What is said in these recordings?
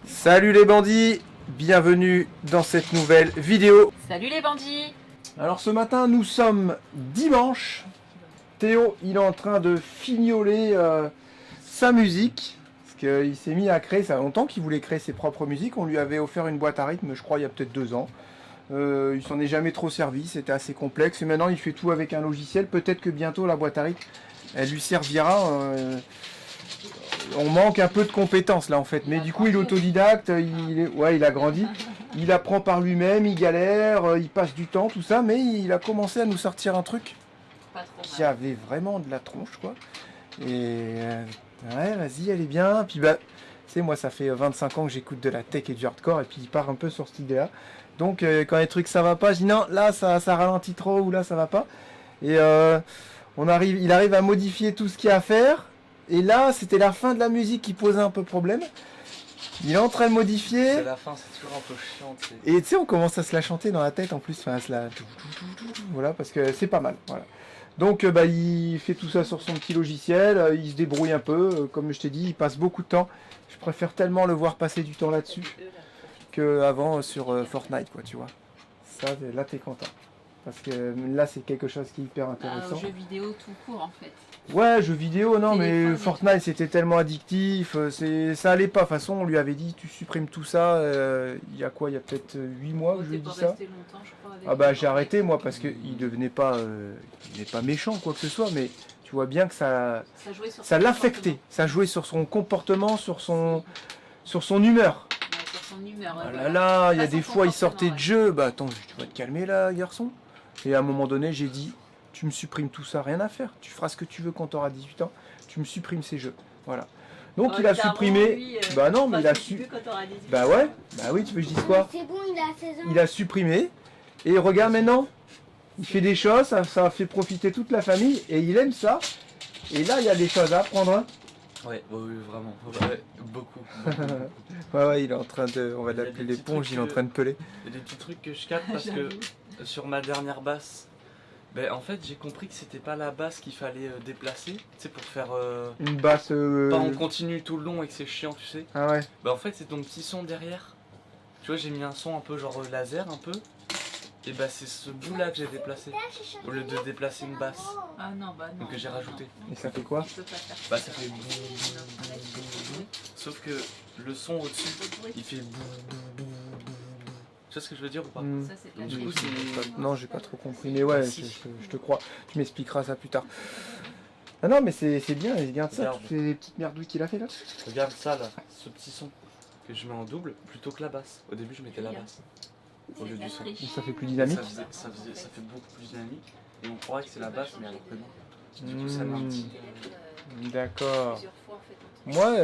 Salut les bandits, bienvenue dans cette nouvelle vidéo. Salut les bandits. Alors ce matin nous sommes dimanche. Théo il est en train de fignoler sa musique. Parce qu'il s'est mis à créer, ça a longtemps qu'il voulait créer ses propres musiques. On lui avait offert une boîte à rythme, je crois il y a peut-être 2 ans. Il s'en est jamais trop servi, c'était assez complexe. Et maintenant il fait tout avec un logiciel. Peut-être que bientôt la boîte à rythme elle lui servira. On manque un peu de compétences là en fait, mais du coup il est autodidacte, il a grandi, il apprend par lui-même, il galère, il passe du temps, tout ça, mais il a commencé à nous sortir un truc qui avait vraiment de la tronche quoi. Et ouais, vas-y, elle est bien. Puis bah, tu sais, moi ça fait 25 ans que j'écoute de la tech et du hardcore, et puis il part un peu sur cette idée-là. Donc quand les trucs ça va pas, je dis non, là ça ralentit trop, ou là ça va pas. Et il arrive à modifier tout ce qu'il y a à faire. Et là, c'était la fin de la musique qui posait un peu problème. Il est en train de modifier. C'est la fin, c'est toujours un peu chiant. Et tu sais, on commence à se la chanter dans la tête en plus. Enfin, à se la... Voilà, parce que c'est pas mal. Voilà. Donc, bah, il fait tout ça sur son petit logiciel. Il se débrouille un peu. Comme je t'ai dit, il passe beaucoup de temps. Je préfère tellement le voir passer du temps là-dessus qu'avant sur Fortnite, quoi, tu vois. Ça, là, t'es content. Parce que là, c'est quelque chose qui est hyper intéressant. Jeux vidéo tout court en fait. Ouais, jeux vidéo, non, Téléphone, mais Fortnite c'était tellement addictif, ça allait pas. De toute façon, on lui avait dit tu supprimes tout ça. Il y a quoi? Il y a peut-être 8 mois que je lui ai dit ça. Longtemps, je crois, avec Ah bah j'ai arrêté moi parce qu'il devenait pas, méchant quoi que ce soit, mais tu vois bien que ça l'affectait. Ça jouait sur son comportement, sur son humeur. Ouais, sur son humeur. Ah là là, il y a des fois il sortait de jeu. Bah attends, tu vas te calmer là, garçon. Et à un moment donné, j'ai dit. Tu me supprimes tout ça, rien à faire. Tu feras ce que tu veux quand tu auras 18 ans. Tu me supprimes ces jeux. Voilà. Donc il a supprimé. Lui, bah non, mais il a Bah ouais. Bah oui, tu veux que je dise quoi? C'est bon, il a 16 ans. Il a supprimé. Et regarde maintenant. Il fait des choses, ça fait profiter toute la famille. Et il aime ça. Et là, il y a des choses à apprendre. Hein. Ouais, oui, vraiment. Ouais, beaucoup. Ouais, il est en train de. On va l'appeler l'éponge, il est en train de peler. Il y a des petits trucs que je capte parce que sur ma dernière basse. Ben, en fait, j'ai compris que c'était pas la basse qu'il fallait déplacer, tu sais, pour faire une basse. pas en continu tout le long et que c'est chiant, tu sais. Ah ouais. Ben, en fait, c'est ton petit son derrière. Tu vois, j'ai mis un son un peu genre laser, un peu. Et ben, c'est ce bout là que j'ai déplacé au lieu de déplacer une basse. Ah non, bah non. Donc j'ai rajouté. Et ça fait quoi? Bah, ça fait. Sauf que le son au-dessus, il fait. Tu vois ce que je veux dire ou pas? Ça, c'est de la Du coup, chienne. Non, j'ai pas trop compris, mais ouais, je te crois. Tu m'expliqueras ça plus tard. Ah non, mais c'est bien, regarde ça, Regarde. toutes les petites merdouilles qu'il a fait là. Regarde ça là, ce petit son que je mets en double plutôt que la basse. Au début, je mettais la basse au lieu du son. Ça fait plus dynamique. Ça fait beaucoup plus dynamique et on croirait que c'est la basse, mais alors que non. Du coup, ça marche. D'accord. Moi,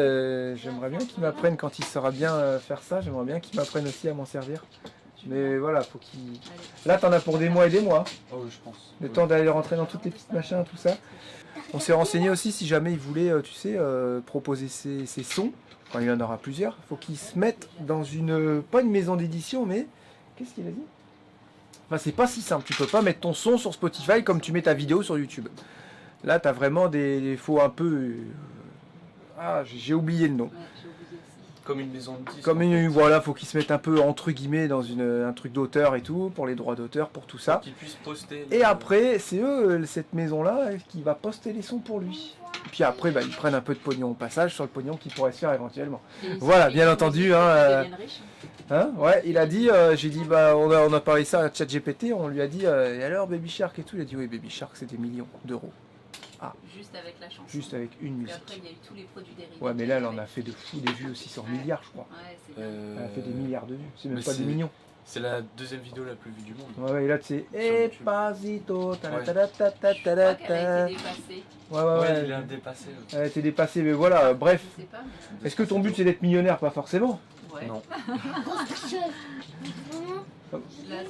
j'aimerais bien qu'il m'apprenne quand il saura bien faire ça. J'aimerais bien qu'il m'apprenne aussi à m'en servir. Mais voilà, faut qu'il. Là, t'en as pour des mois et des mois. Oh oui, je pense. Le temps d'aller rentrer dans toutes les petites machins, tout ça. On s'est renseigné aussi si jamais il voulait, tu sais, proposer ses sons. Quand il y en aura plusieurs, faut qu'il se mette dans une. Pas une maison d'édition, mais. Qu'est-ce qu'il a dit? Enfin, c'est pas si simple. Tu peux pas mettre ton son sur Spotify comme tu mets ta vidéo sur YouTube. Là, t'as vraiment des. Faut un peu. Ah, j'ai oublié le nom. Comme une maison de disques. Comme une, voilà, faut qu'ils se mettent un peu entre guillemets dans un truc d'auteur et tout, pour les droits d'auteur, pour tout ça. Qu'ils puissent poster. Et après, c'est eux, cette maison-là, qui va poster les sons pour lui. Et puis après, bah, ils prennent un peu de pognon au passage sur le pognon qu'ils pourraient se faire éventuellement. Voilà, bien entendu. Hein, ouais, il a dit, j'ai dit, bah, on a parlé ça à ChatGPT, on lui a dit, et alors Baby Shark et tout, il a dit, oui, Baby Shark, c'est des millions d'euros. Ah. Juste avec la chanson. Juste avec une musique. Et après, il y a eu tous les produits dérivés. Ouais, mais là, elle en a fait de fou des vues aussi sur milliards, je crois. Ouais, c'est bien. Elle a fait des milliards de vues, c'est même mais pas des millions. C'est la deuxième vidéo la plus vue du monde. Ouais, ouais, et là, c'est Espacito, Je crois qu'elle a été dépassée. Ouais, il a dépassé. Elle a été dépassée, mais voilà, bref. Je sais pas, mais... Est-ce que ton but c'est d'être millionnaire? Pas forcément. Ouais. Non.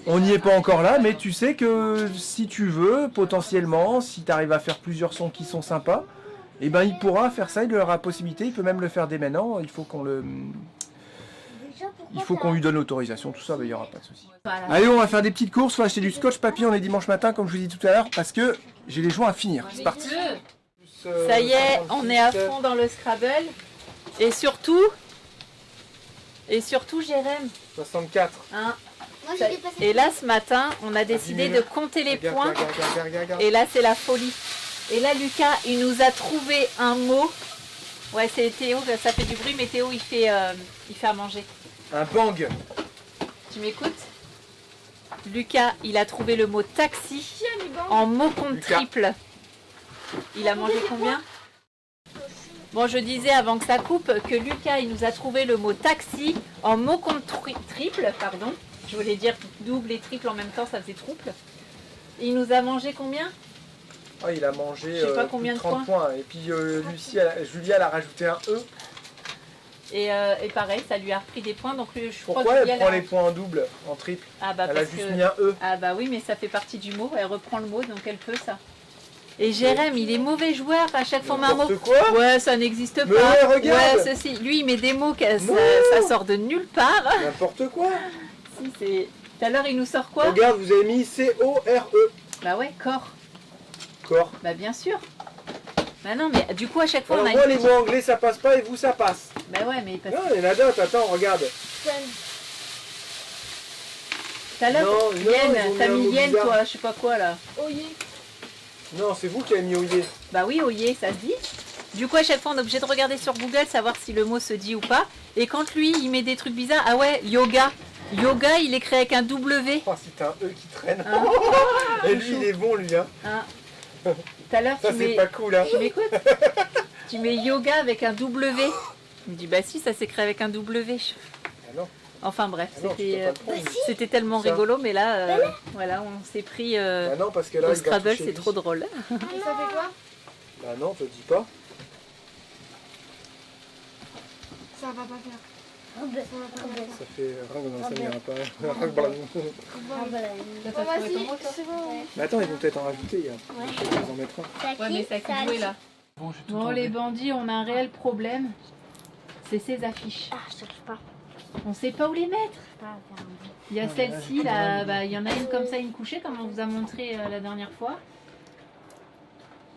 On n'y est pas encore là, mais tu sais que si tu veux, potentiellement, si tu arrives à faire plusieurs sons qui sont sympas, et ben il pourra faire ça, il aura la possibilité, il peut même le faire dès maintenant, il faut qu'on lui donne l'autorisation, tout ça, il n'y aura pas de souci. Voilà. Allez, on va faire des petites courses, faut acheter du scotch papier, on est dimanche matin, comme je vous dis tout à l'heure, parce que j'ai les joints à finir. C'est parti. Ça y est, on est à fond dans le Scrabble. Et surtout, Et surtout, Jérém. 64. Hein. Moi, j'ai dépassé. Et là, ce matin, on a décidé de compter les Regarde, points. regarde. Et là, c'est la folie. Et là, Lucas, il nous a trouvé un mot. Ouais, c'est Théo, ça fait du bruit, mais Théo, il fait à manger. Un bang. Tu m'écoutes? Lucas, il a trouvé le mot taxi en mot compte Lucas. triple. Il a mangé combien? Bon, je disais avant que ça coupe que Lucas, il nous a trouvé le mot taxi en mot compte triple, pardon. Je voulais dire double et triple en même temps, ça faisait trouble. Il nous a mangé combien? Oh, il a mangé Je sais pas plus combien de de 30 points. Et puis Julia, elle a rajouté un E. Et pareil, ça lui a repris des points. Donc je crois Pourquoi que elle Julia, prend elle a- les points en double, en triple? Ah bah Elle a parce juste que... mis un E. Ah bah oui, mais ça fait partie du mot. Elle reprend le mot, donc elle peut ça. Et Jérém, il est mauvais joueur. À chaque fois, on met un mot. N'importe quoi. Ouais, ça n'existe Mais pas. ouais, regarde. Ouais, ceci. Lui, il met des mots que Non. ça sort de nulle part. N'importe quoi. Si, c'est... Tout à l'heure, il nous sort quoi? Regarde, vous avez mis C-O-R-E. Bah ouais, corps. Corps. Bah bien sûr. Bah non, mais du coup, à chaque fois, Alors on a moi, une les petite... mots anglais, ça passe pas et vous, ça passe. Bah ouais, mais parce que Non, il y en a d'autres. Attends, regarde. tout à l'heure, Non, non, ils ont Yen, mis t'as un mis mot Yen, bizarre. toi, je sais pas quoi, là. Non, c'est vous qui avez mis Oye. Bah oui, oye, ça se dit. Du coup, à chaque fois, on est obligé de regarder sur Google, savoir si le mot se dit ou pas. Et quand lui, il met des trucs bizarres, ah ouais, yoga. Yoga, il est créé avec un W. Oh, c'est un E qui traîne. Hein. Et lui, il est bon, lui. Hein. Hein. Tout à l'heure, Ça, tu c'est mets... pas cool. Hein. Tu m'écoutes? Tu mets yoga avec un W. Il me dit, bah si, ça s'est créé avec un W. Ah non. Enfin bref, Ah non, tu c'était peux pas le prendre. c'était tellement Ça. rigolo, mais là, voilà, on s'est pris Bah non, parce que là, au il va Scrabble, toucher c'est lui. trop drôle. Ça fait quoi? Bah non, te dis pas. Ça va pas faire. Ça fait... Non, ça n'ira pas. C'est bon. Mais attends, ils vont peut-être en rajouter. Ils en mettre un. Ouais, mais ça fait jouer là. Bon, j'ai tout Bon, les enlevé. bandits, on a un réel problème. C'est ces affiches. Ah, je cherche pas. On sait pas où les mettre. Il y a Ouais, celle-ci, ouais, là, ouais. bah, il y en a une comme ça, une couchée, comme on vous a montré la dernière fois.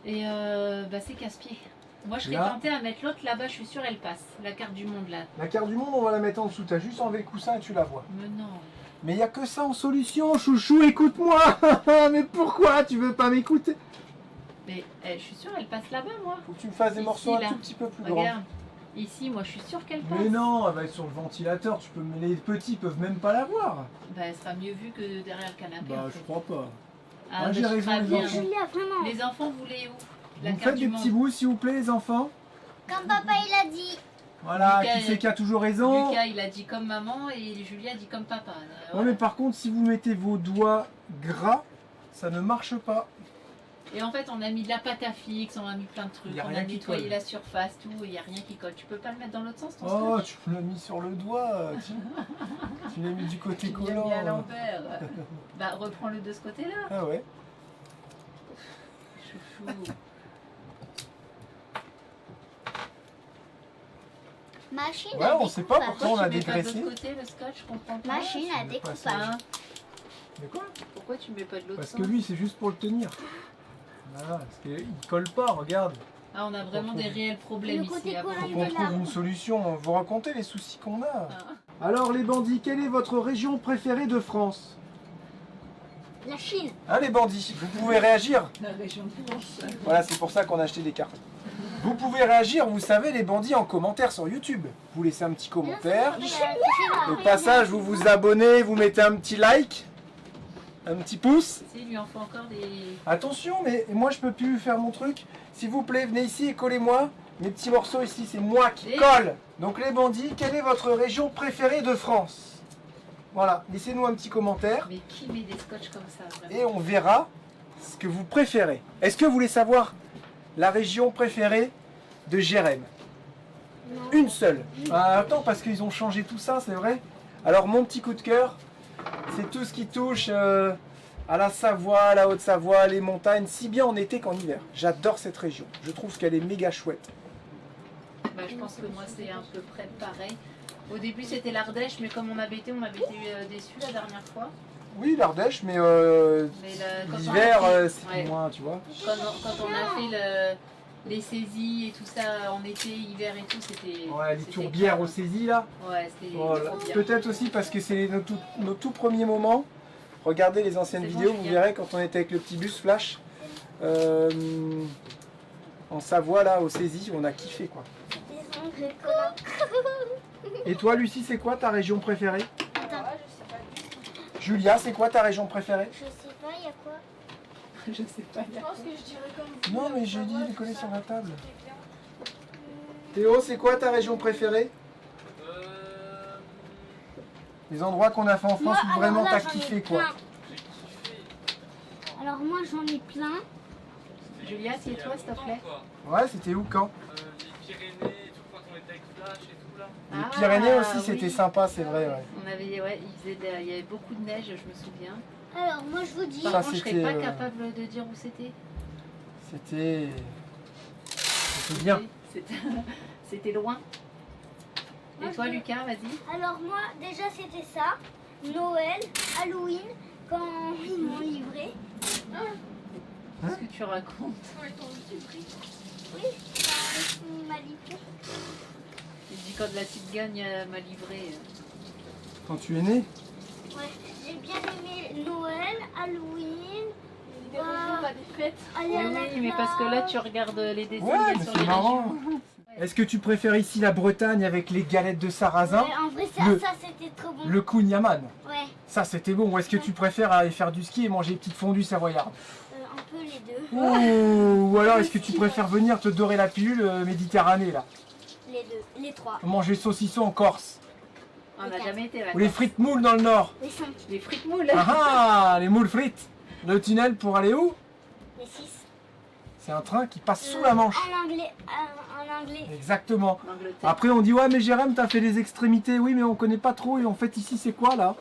Et bah, c'est casse-pied. Moi, je serais Là. tentée à mettre l'autre là-bas, je suis sûre, elle passe. La carte du monde là. La carte du monde, on va la mettre en dessous. T'as juste enlevé le coussin et tu la vois. Mais non. Mais il n'y a que ça en solution, chouchou, écoute-moi. Mais pourquoi tu veux pas m'écouter? Mais je suis sûre, elle passe là-bas, moi. Faut que tu me fasses des Ici, morceaux un là. tout petit peu plus grands. Regarde. Ici, moi, je suis sûre qu'elle passe. Mais non, elle va être sur le ventilateur. Tu peux... Les petits peuvent même pas la voir. Bah, elle sera mieux vue que derrière le canapé. Bah, en je fait. crois pas. Ah, Moi, bah, j'ai je raison, ferai les bien. enfants. Julia, vraiment. Les enfants voulaient où? La Vous carte faites du des monde. petits bouts, s'il vous plaît, les enfants. Comme papa il a dit. Voilà, Lucas, qui c'est qui a toujours raison? Lucas, il a dit comme maman et Julia dit comme papa. Ouais, Voilà. mais par contre, si vous mettez vos doigts gras, ça ne marche pas. Et en fait, on a mis de la pâte à fixe, on a mis plein de trucs, Y a on rien a qui nettoyé colle. la surface, tout, il n'y a rien qui colle. Tu peux pas le mettre dans l'autre sens, ton Oh, scotch? tu me l'as mis sur le doigt. Tu l'as mis du côté Tu l'as collant. mis à l'envers. Bah, reprends-le de ce côté-là. Ah ouais. Chouchou. Machine Ouais, à on sait pas découpage. pourquoi on a Pourquoi tu mets pas de dégraissé. l'autre côté le scotch? Je comprends pas. Machine à Je sais pas, découpage. Hein, Mais quoi? pourquoi tu mets pas de l'autre Parce sens? que lui, c'est juste pour le tenir. Voilà, parce qu'il colle pas, regarde. Ah, on a vraiment des réels problèmes Le ici. côté à collant, Faut il qu'on est là. trouve une solution. Vous racontez les soucis qu'on a. Ah. Alors les bandits, quelle est votre région préférée de France? La Chine. Hein les bandits, vous pouvez réagir. La région de France. Voilà, c'est pour ça qu'on a acheté des cartes. Vous pouvez réagir, vous savez, les bandits, en commentaire sur YouTube. Vous laissez un petit commentaire. Au passage, vous vous abonnez, vous mettez un petit like, un petit pouce. Si, il lui en faut encore des... Attention, mais moi je peux plus faire mon truc. S'il vous plaît, venez ici et collez-moi. Mes petits morceaux ici, c'est moi qui Et- colle. Donc les bandits, quelle est votre région préférée de France? Voilà, laissez-nous un petit commentaire Mais qui met des scotch comme ça, vraiment? et on verra ce que vous préférez. Est-ce que vous voulez savoir la région préférée de Jérém? Une seule. Ah, attends, parce qu'ils ont changé tout ça, c'est vrai. Alors mon petit coup de cœur, c'est tout ce qui touche à la Savoie, la Haute-Savoie, les montagnes, si bien en été qu'en hiver. J'adore cette région. Je trouve qu'elle est méga chouette. Bah, je pense que moi c'est à peu près pareil. Au début c'était l'Ardèche, mais comme on avait été déçus la dernière fois. Oui, l'Ardèche, mais Mais quand on a l'hiver, fait- c'est ouais. moins, tu vois. Quand on a fait les saisies et tout ça en été, hiver et tout, c'était... Ouais, les c'était tourbières clair. aux saisies là. Ouais, c'était Voilà. trop bien. Peut-être aussi parce que c'est nos tout premiers moments. Regardez les anciennes C'est bon, vidéos, vous Julien. verrez quand on était avec le petit bus Flash. En Savoie là, aux saisies, on a kiffé quoi. Des ongles collants. Et toi Lucie, c'est quoi ta région préférée? Attends, Julia, c'est quoi ta région préférée? je sais pas, il y a quoi? Je sais pas. Je pense que je dirais comme vous. Non mais j'ai la dit, Savoie, il est collé sur la table. c'était bien. Théo, c'est quoi ta région préférée? Les endroits qu'on a fait en France Moi, où alors vraiment là, t'as j'en ai kiffé quoi. plein. Alors moi j'en ai plein. Julia, assieds-toi s'il te plaît. Ouais, c'était où quand? Les Pyrénées, tout quand on était avec Flash et tout là. Les Ah, Pyrénées aussi, oui. c'était sympa, c'est vrai. Ouais. On avait, ouais, il y avait beaucoup de neige, je me souviens. Alors moi je vous dis, Par Ça, contre, je serais c'était, pas capable de dire où c'était. C'était bien. C'était c'était loin. Et Moi, toi, je- Lucas, vas-y. alors moi déjà c'était ça, Noël, Halloween, quand ils m'ont livré. Qu'est-ce que tu racontes? Ouais, ton petit prix. Oui, quand il m'a livré. Il dit quand la cigogne m'a livré. Quand tu es né? Ouais, j'ai bien aimé Noël, Halloween. Des repas, des fêtes. Aller à la Oui, mais parce que là, tu plage. regardes les dessins Ouais, qu'il y a mais sur c'est les marrant. régions. Est-ce que tu préfères ici la Bretagne avec les galettes de sarrasin? Ouais, en vrai Le- ça c'était trop bon. Le kouign-amann, Ouais, ça c'était bon. Ou est-ce que tu préfères aller faire du ski et manger des petites fondues savoyardes? un peu les deux. Ou alors est-ce que tu préfères venir te dorer la pilule Méditerranée là? Les deux, les trois. Manger saucisson en Corse? On n'a jamais été là. Ou les frites moules dans le nord? Les cinq, Les frites moules. Ah les moules frites! Le tunnel pour aller où? les six. C'est un train qui passe sous la Manche. En anglais, en anglais. Exactement. En Angleterre. Après on dit ouais mais Jérôme t'as fait les extrémités. Oui mais on connaît pas trop. Et en fait ici c'est quoi là?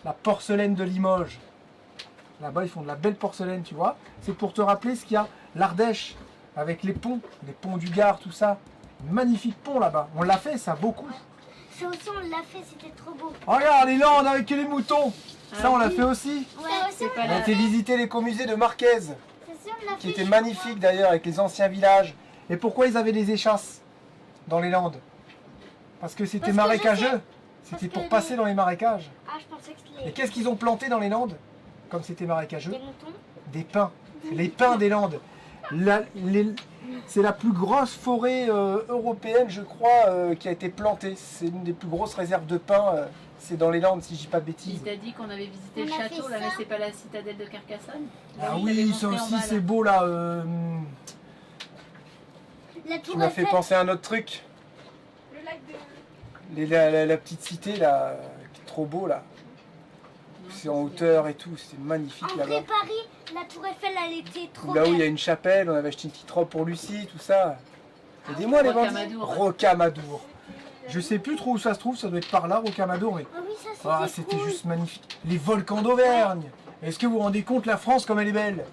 La porcelaine de Limoges. Là-bas ils font de la belle porcelaine tu vois. C'est pour te rappeler ce qu'il y a. L'Ardèche avec les ponts du Gard tout ça. Magnifique pont là-bas. On l'a fait ça beaucoup. Ça aussi on l'a fait, c'était trop beau. Regarde les Landes avec les moutons. Ça Ah on l'a oui. fait aussi. Ouais, C'est pas On a la... été visiter l'écomusée de Marquez. c'est sûr, on l'a Qui fait. était je magnifique d'ailleurs avec les anciens villages. Et pourquoi ils avaient des échasses dans les Landes? Parce que c'était Parce que je marécageux. sais. C'était Parce pour que passer dans les marécages. Ah, je pensais que Et c'était qu'est-ce qu'ils ont planté dans les Landes? Comme c'était marécageux? des moutons. Des pins. Les pins des Landes. C'est la plus grosse forêt européenne, je crois, qui a été plantée. C'est une des plus grosses réserves de pins. C'est dans les Landes, si je dis pas de Il bêtises. t'a dit qu'on avait visité On le a château, fait là, mais ça. c'est pas la citadelle de Carcassonne? Ah il oui, t'avait ça montré en aussi bas, c'est là. beau là. La Tu tour m'as fait Eiffel. penser à un autre truc. Le lac de. La petite cité là, qui est trop beau là. Non, C'est ça, en hauteur et tout, c'était magnifique En là-bas. vrai, Paris, la tour Eiffel, elle était trop Là où il y a belle. une chapelle, on avait acheté une petite robe pour Lucie, tout ça. Aidez-moi les bandits. Rocamadour. Rocamadour. Je sais plus trop où ça se trouve, ça doit être par là, Rocamadour, mais Ah oui, ça c'était ah, c'était cool. juste magnifique. Les volcans d'Auvergne. Est-ce que vous vous rendez compte la France comme elle est belle?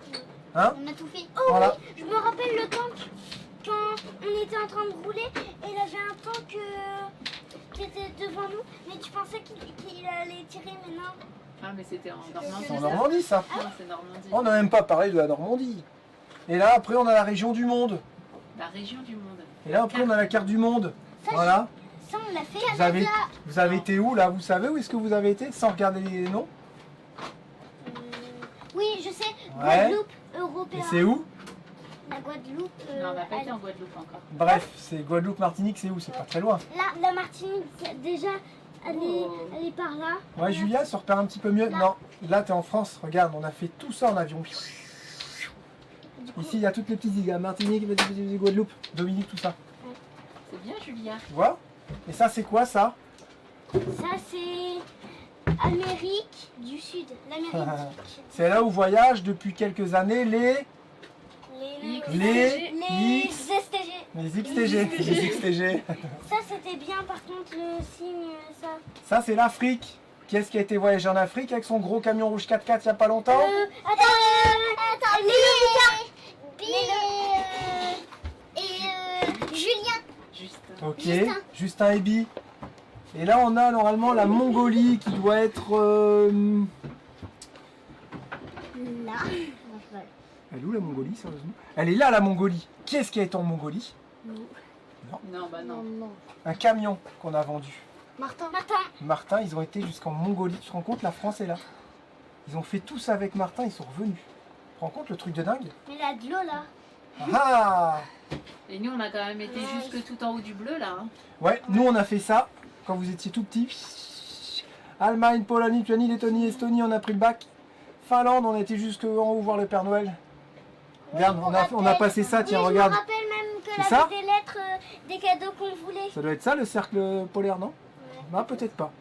Hein? On a tout fait. Oh Voilà. oui, je me rappelle le tank. Quand on était en train de rouler, et il avait un tank qui était devant nous, mais tu pensais qu'il allait tirer, mais non. Ah, mais c'était en Normandie. C'est en ça. Normandie ça. Non, c'est Normandie. On n'a même pas parlé de la Normandie. Et là après on a la région du monde. La région du monde. Et là après on a la carte du monde. Ça, Voilà. Ça, on l'a fait. Vous avez été où là? Vous savez où est-ce que vous avez été sans regarder les noms? Oui, je sais. Ouais. Guadeloupe, Et européen. c'est où? La Guadeloupe. Non, on n'a pas elle- été en Guadeloupe encore. Bref, c'est Guadeloupe, Martinique, c'est où? C'est pas très loin. La Martinique, déjà, elle, Oh. elle est par là. Ouais, Julia, se repère un petit peu mieux. Non, là t'es en France. Regarde, on a fait tout ça en avion. Du coup, Ici, il y a toutes les petites îles. Martinique, Guadeloupe, Dominique, tout ça. C'est bien, Julia. Tu vois? Et ça, c'est quoi ça? ça, c'est Amérique du Sud. L'Amérique du Sud. C'est là où voyagent depuis quelques années les Les XTG. STG. Les XTG. Les XTG. Ça, c'était bien, par contre, le signe, ça. Ça, c'est l'Afrique. Qui est-ce qui a été voyager en Afrique avec son gros camion rouge 4x4 il y a pas longtemps? Attends, et Julien. Juste. Ok, Justin. Justin et Bi. Et là, on a normalement la Mongolie qui doit être. Là. Elle est où la Mongolie, sérieusement? Elle est là, la Mongolie. Qui est-ce qui est en Mongolie? Non, bah non. Un camion qu'on a vendu. Martin. Martin, ils ont été jusqu'en Mongolie. Tu te rends compte, la France est là. Ils ont fait tout ça avec Martin, ils sont revenus. Tu te rends compte le truc de dingue? Mais la de l'eau là. Ah! Et nous, on a quand même été jusque tout en haut du bleu, là. Hein. Ouais, nous on a fait ça quand vous étiez tout petit. Allemagne, Pologne, Lituanie, Lettonie, Estonie, on a pris le bac. Finlande, on a été jusqu'en haut voir le Père Noël. Regarde, on a passé ça, tiens, Oui, regarde. Je me rappelle même que C'est la ça des lettres, des cadeaux qu'on voulait. Ça doit être ça le cercle polaire, non? Bah peut-être pas.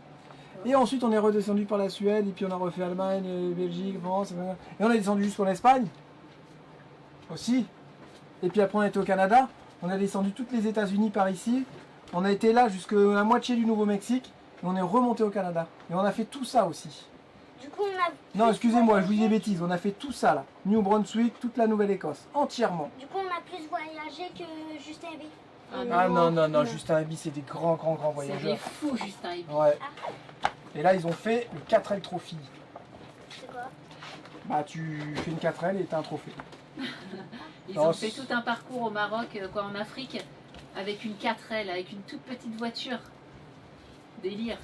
Et ensuite on est redescendu par la Suède, et puis on a refait Allemagne, Belgique, France, et on est descendu jusqu'en Espagne. Aussi. Et puis après on était au Canada, on a descendu toutes les États-Unis par ici, on a été là jusqu'à la moitié du Nouveau-Mexique, et on est remonté au Canada. Et on a fait tout ça aussi. Du coup, on a. Non, excusez-moi, je vous dis des bêtises, on a fait tout ça là. New Brunswick, toute la Nouvelle-Écosse, entièrement. Du coup, on a plus voyagé que Justin et B. Ah non, Justin et Bi, c'est des grands C'est des voyageurs. fous, Justin et Bi. Ouais. Et là, ils ont fait le 4L Trophy. C'est quoi? Bah, tu fais une 4L et t'as un trophée. Ils Non, ont fait tout un parcours au Maroc, en Afrique, avec une 4L, avec une toute petite voiture. Délire.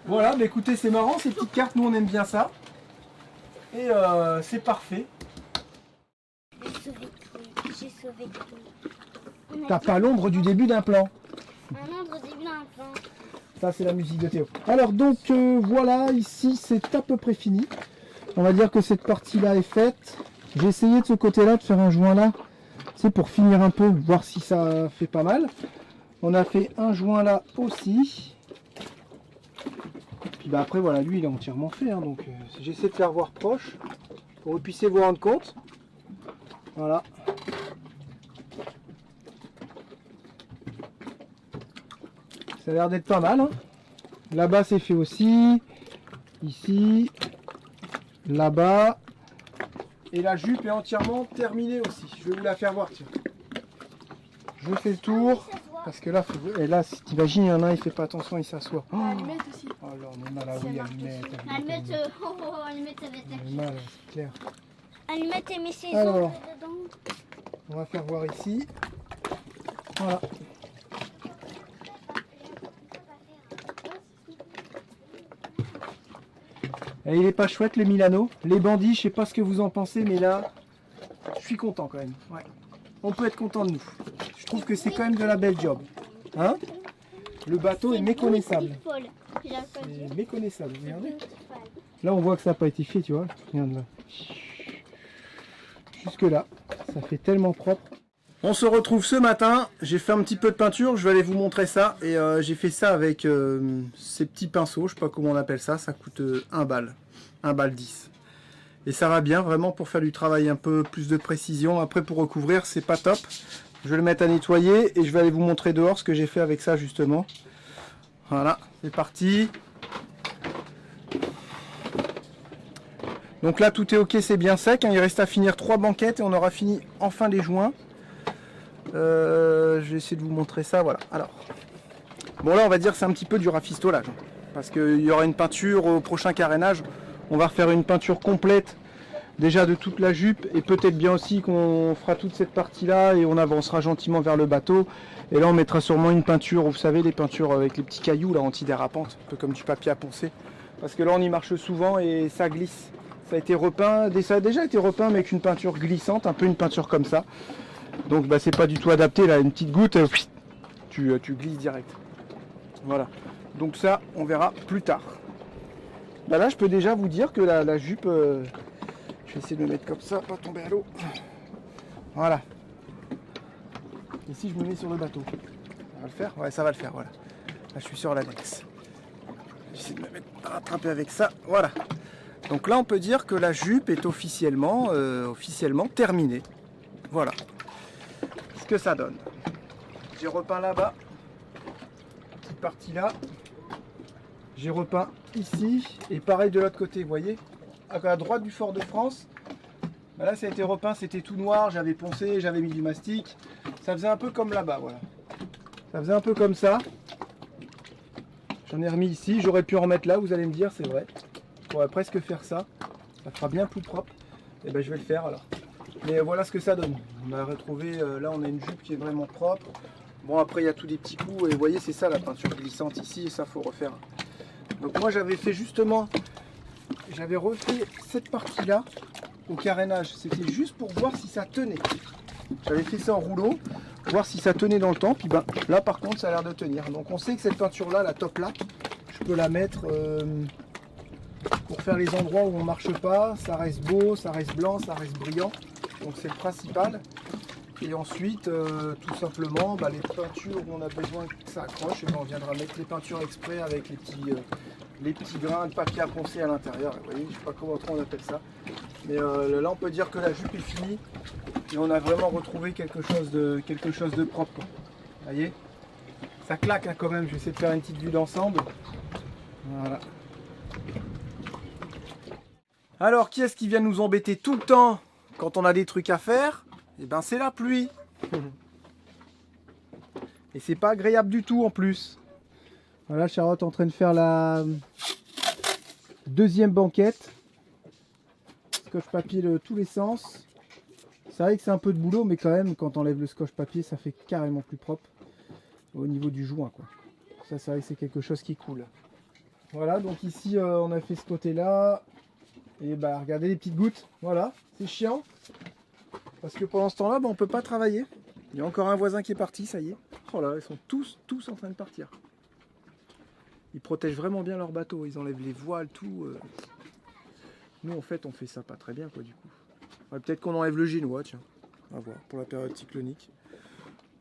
Voilà, bah écoutez, c'est marrant ces petites cartes, nous on aime bien ça. Et c'est parfait. J'ai sauvé tout. T'as pas l'ombre du début d'un plan. Un autre début d'un plan. Ça, c'est la musique de Théo. Alors donc, voilà, ici c'est à peu près fini. On va dire que cette partie-là est faite. J'ai essayé de ce côté-là de faire un joint là. C'est pour finir un peu, voir si ça fait pas mal. On a fait un joint là aussi. Puis bah après voilà, lui il est entièrement fait, hein, donc j'essaie de faire voir proche pour que vous puissiez vous rendre compte. Voilà. Ça a l'air d'être pas mal. Hein. Là-bas c'est fait aussi. Ici. Là-bas. Et la jupe est entièrement terminée aussi. Je vais vous la faire voir, tiens. Je fais le tour. Parce que là, et là, t'imagines, il y en a un, il fait pas attention, il s'assoit. Oh, Allumette aussi. là, on est mal à oui, allumette. Allumette, allumette, ça va être On est mal, c'est clair. Allumette et mes saisons Alors. dedans. On va faire voir ici. Voilà. Et il est pas chouette, le Milano. Les bandits, je sais pas ce que vous en pensez, mais là, je suis content quand même. Ouais. On peut être content de nous. Je trouve que c'est quand même de la belle job. Hein? Le bateau est méconnaissable. C'est méconnaissable, regardez. Là, on voit que ça n'a pas été fait, tu vois. Regarde là. Jusque là, ça fait tellement propre. On se retrouve ce matin. J'ai fait un petit peu de peinture. Je vais aller vous montrer ça. Et j'ai fait ça avec ces petits pinceaux. Je sais pas comment on appelle ça. Ça coûte 1 balle. 1 balle 10. Et ça va bien, vraiment, pour faire du travail un peu plus de précision. Après, pour recouvrir, c'est pas top. Je vais le mettre à nettoyer et je vais aller vous montrer dehors ce que j'ai fait avec ça, justement. Voilà, c'est parti. Donc là, tout est ok, c'est bien sec. Hein. Il reste à finir 3 banquettes et on aura fini enfin les joints. Je vais essayer de vous montrer ça, voilà. Alors, bon là, on va dire que c'est un petit peu du rafistolage. Hein, parce qu'il y aura une peinture au prochain carénage. On va refaire une peinture complète déjà de toute la jupe et peut-être bien aussi qu'on fera toute cette partie là et on avancera gentiment vers le bateau et là on mettra sûrement une peinture, vous savez, les peintures avec les petits cailloux là, antidérapantes, un peu comme du papier à poncer, parce que là on y marche souvent et ça glisse. Ça a été repeint, ça a déjà été repeint mais avec une peinture glissante, un peu une peinture comme ça, donc bah, c'est pas du tout adapté là, une petite goutte, tu glisses direct. Voilà, donc ça on verra plus tard. Bah là je peux déjà vous dire que la jupe, je vais essayer de me mettre comme ça, pas tomber à l'eau. Voilà. Ici je me mets sur le bateau. Ça va le faire? Ouais, ça va le faire, voilà. Là je suis sur l'annexe. J'essaie de me mettre rattraper avec ça, voilà. Donc là on peut dire que la jupe est officiellement terminée. Voilà. Ce que ça donne. J'ai repeint là-bas. Petite partie là. J'ai repeint ici. Et pareil de l'autre côté, vous voyez? À la droite du Fort de France. Bah là ça a été repeint, c'était tout noir, j'avais poncé, j'avais mis du mastic. Ça faisait un peu comme là-bas, voilà. Ça faisait un peu comme ça. J'en ai remis ici, j'aurais pu en remettre là, vous allez me dire, c'est vrai. On pourrait presque faire ça. Ça fera bien plus propre. Et ben je vais le faire alors. Mais voilà ce que ça donne. On a retrouvé, là on a une jupe qui est vraiment propre. Bon après il y a tous des petits coups et vous voyez c'est ça la peinture glissante ici et ça faut refaire. Donc moi j'avais fait justement, j'avais refait cette partie là au carénage. C'était juste pour voir si ça tenait. J'avais fait ça en rouleau, voir si ça tenait dans le temps. Puis ben, là par contre ça a l'air de tenir. Donc on sait que cette peinture là, la top là, je peux la mettre pour faire les endroits où on marche pas. Ça reste beau, ça reste blanc, ça reste brillant. Donc c'est le principal. Et ensuite, tout simplement, bah, les peintures où on a besoin que ça accroche, et ben, on viendra mettre les peintures exprès avec les petits grains de papier à poncer à l'intérieur. Vous voyez, je ne sais pas comment on appelle ça. Mais là, on peut dire que la jupe est finie et on a vraiment retrouvé quelque chose de propre. Quoi. Vous voyez, ça claque hein, quand même. Je vais essayer de faire une petite vue d'ensemble. Voilà. Alors, qui est-ce qui vient nous embêter tout le temps quand on a des trucs à faire? Et ben c'est la pluie. Et c'est pas agréable du tout en plus. Voilà, Charlotte est en train de faire la deuxième banquette. Scotch papier de tous les sens. C'est vrai que c'est un peu de boulot, mais quand même, quand on enlève le scotch papier, ça fait carrément plus propre au niveau du joint, quoi. Ça, c'est vrai que c'est quelque chose qui coule. Voilà, donc ici, on a fait ce côté-là. Et bah, regardez les petites gouttes. Voilà, c'est chiant. Parce que pendant ce temps-là, bah, on ne peut pas travailler. Il y a encore un voisin qui est parti, ça y est. Oh là, ils sont tous en train de partir. Ils protègent vraiment bien leur bateau. Ils enlèvent les voiles, tout. Nous, en fait, on fait ça pas très bien, quoi, du coup. Ouais, peut-être qu'on enlève le génois, tiens. On va voir, pour la période cyclonique.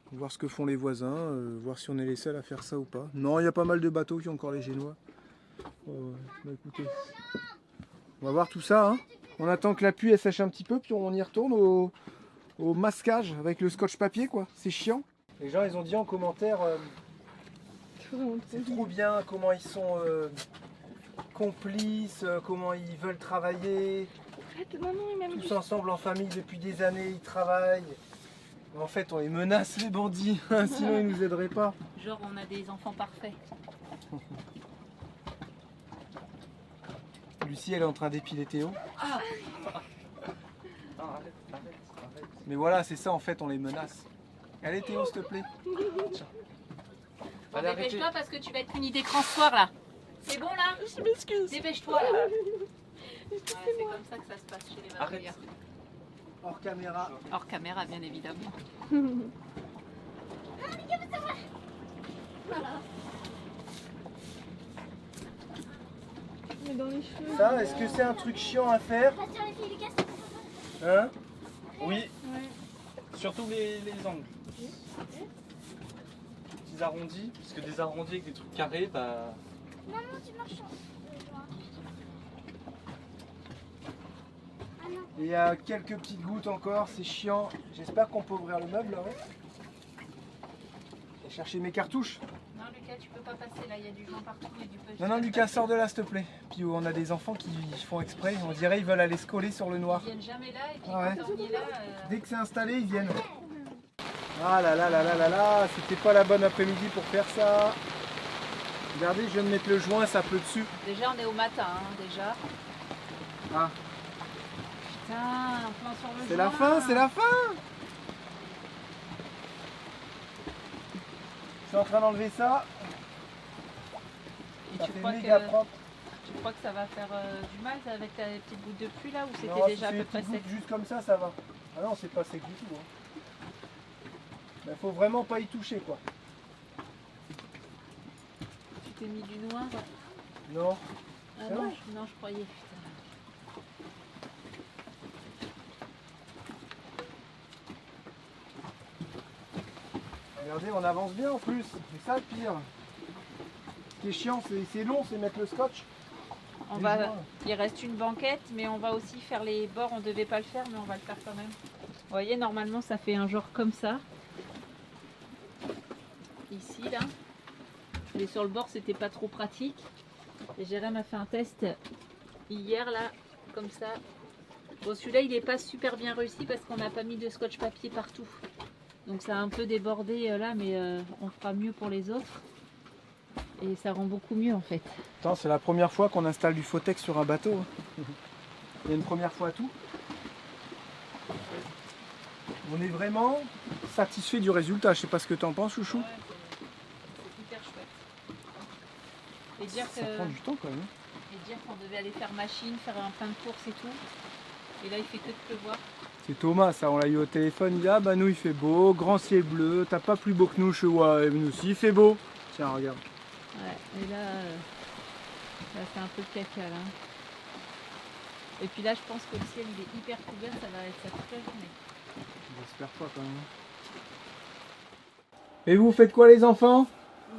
On va voir ce que font les voisins, voir si on est les seuls à faire ça ou pas. Non, il y a pas mal de bateaux qui ont encore les génois. Bah, écoutez, on va voir tout ça, hein. On attend que la pluie elle sèche un petit peu, puis on y retourne au masquage avec le scotch papier, quoi. C'est chiant. Les gens, ils ont dit en commentaire, c'est trop bien, comment ils sont complices, comment ils veulent travailler. Tous ensemble en famille depuis des années, ils travaillent. Mais en fait, on les menace, les bandits, sinon ils nous aideraient pas. Genre, on a des enfants parfaits. Lucie, elle est en train d'épiler Théo. Ah. Mais voilà, c'est ça en fait, on les menace. Allez Théo, s'il te plaît. Bon, dépêche-toi parce que tu vas être puni d'écran ce soir là. C'est bon là? Je m'excuse. Dépêche-toi là. Ouais, c'est comme ça que ça se passe chez les Arrête. Hors caméra. Hors caméra, bien évidemment. Mais dans les cheveux. Ça, est-ce que c'est un truc chiant à faire? Pas sur les fils du casque. Hein? Oui, Ouais. surtout les angles. Petits arrondis, parce que des arrondis avec des trucs carrés, bah. Non, non, tu marches. Ah non. Il y a quelques petites gouttes encore, c'est chiant. J'espère qu'on peut ouvrir le meuble là, ouais. Je vais chercher mes cartouches. Non Lucas, tu peux pas passer là, il y a du joint partout et du peu. Non, non, Lucas, sors de là, s'il te plaît. Puis on a des enfants qui font exprès, on dirait ils veulent aller se coller sur le noir. Ils viennent jamais là et puis Ah ouais. quand on y est là. Dès que c'est installé, ils viennent. Ah là là là là là là, c'était pas la bonne après-midi pour faire ça. Regardez, je viens de mettre le joint, ça pleut dessus. Déjà on est au matin, hein, déjà. Ah, Putain, un plan sur le c'est la joint. fin, c'est la fin. Je suis en train d'enlever ça. Et Ça tu fait crois, méga que, propre. tu crois que ça va faire du mal avec ta petite goutte de pluie là ou Non, c'était si déjà à c'est peu des près petites sec? gouttes juste comme ça va. Ah non, c'est pas sec du tout. Hein. Mais faut vraiment pas y toucher, quoi. Tu t'es mis du noir? Non. Ah C'est non, vrai non, je croyais. Putain. Regardez, on avance bien en plus. C'est ça le pire. Ce qui est chiant, c'est long, c'est mettre le scotch. On Les va, joints. il reste une banquette, mais on va aussi faire les bords. On devait pas le faire, mais on va le faire quand même. Vous voyez, normalement, ça fait un genre comme ça. Ici, là. Mais sur le bord, c'était pas trop pratique. Et Jérém a fait un test hier, là, comme ça. Bon, celui-là, il n'est pas super bien réussi parce qu'on n'a pas mis de scotch papier partout. Donc ça a un peu débordé là, mais on fera mieux pour les autres. Et ça rend beaucoup mieux en fait. Attends, c'est la première fois qu'on installe du Photex sur un bateau. Hein. Il y a une première fois à tout. On est vraiment satisfait du résultat. Je sais pas ce que tu en penses, chouchou. Ouais, c'est hyper chouette. Et dire Ça prend du temps quand même. Et dire qu'on devait aller faire machine, faire un plein de courses et tout. Et là, il fait que de pleuvoir. C'est Thomas, ça, on l'a eu au téléphone. Il dit ah bah nous il fait beau, grand ciel bleu, t'as pas plus beau que nous, je suis ouais, nous aussi il fait beau. Tiens, regarde. Ouais, et là c'est un peu le caca là. Et puis là, je pense que le ciel il est hyper couvert, ça va être ça toute la journée. J'espère pas quand même. Et vous faites quoi les enfants?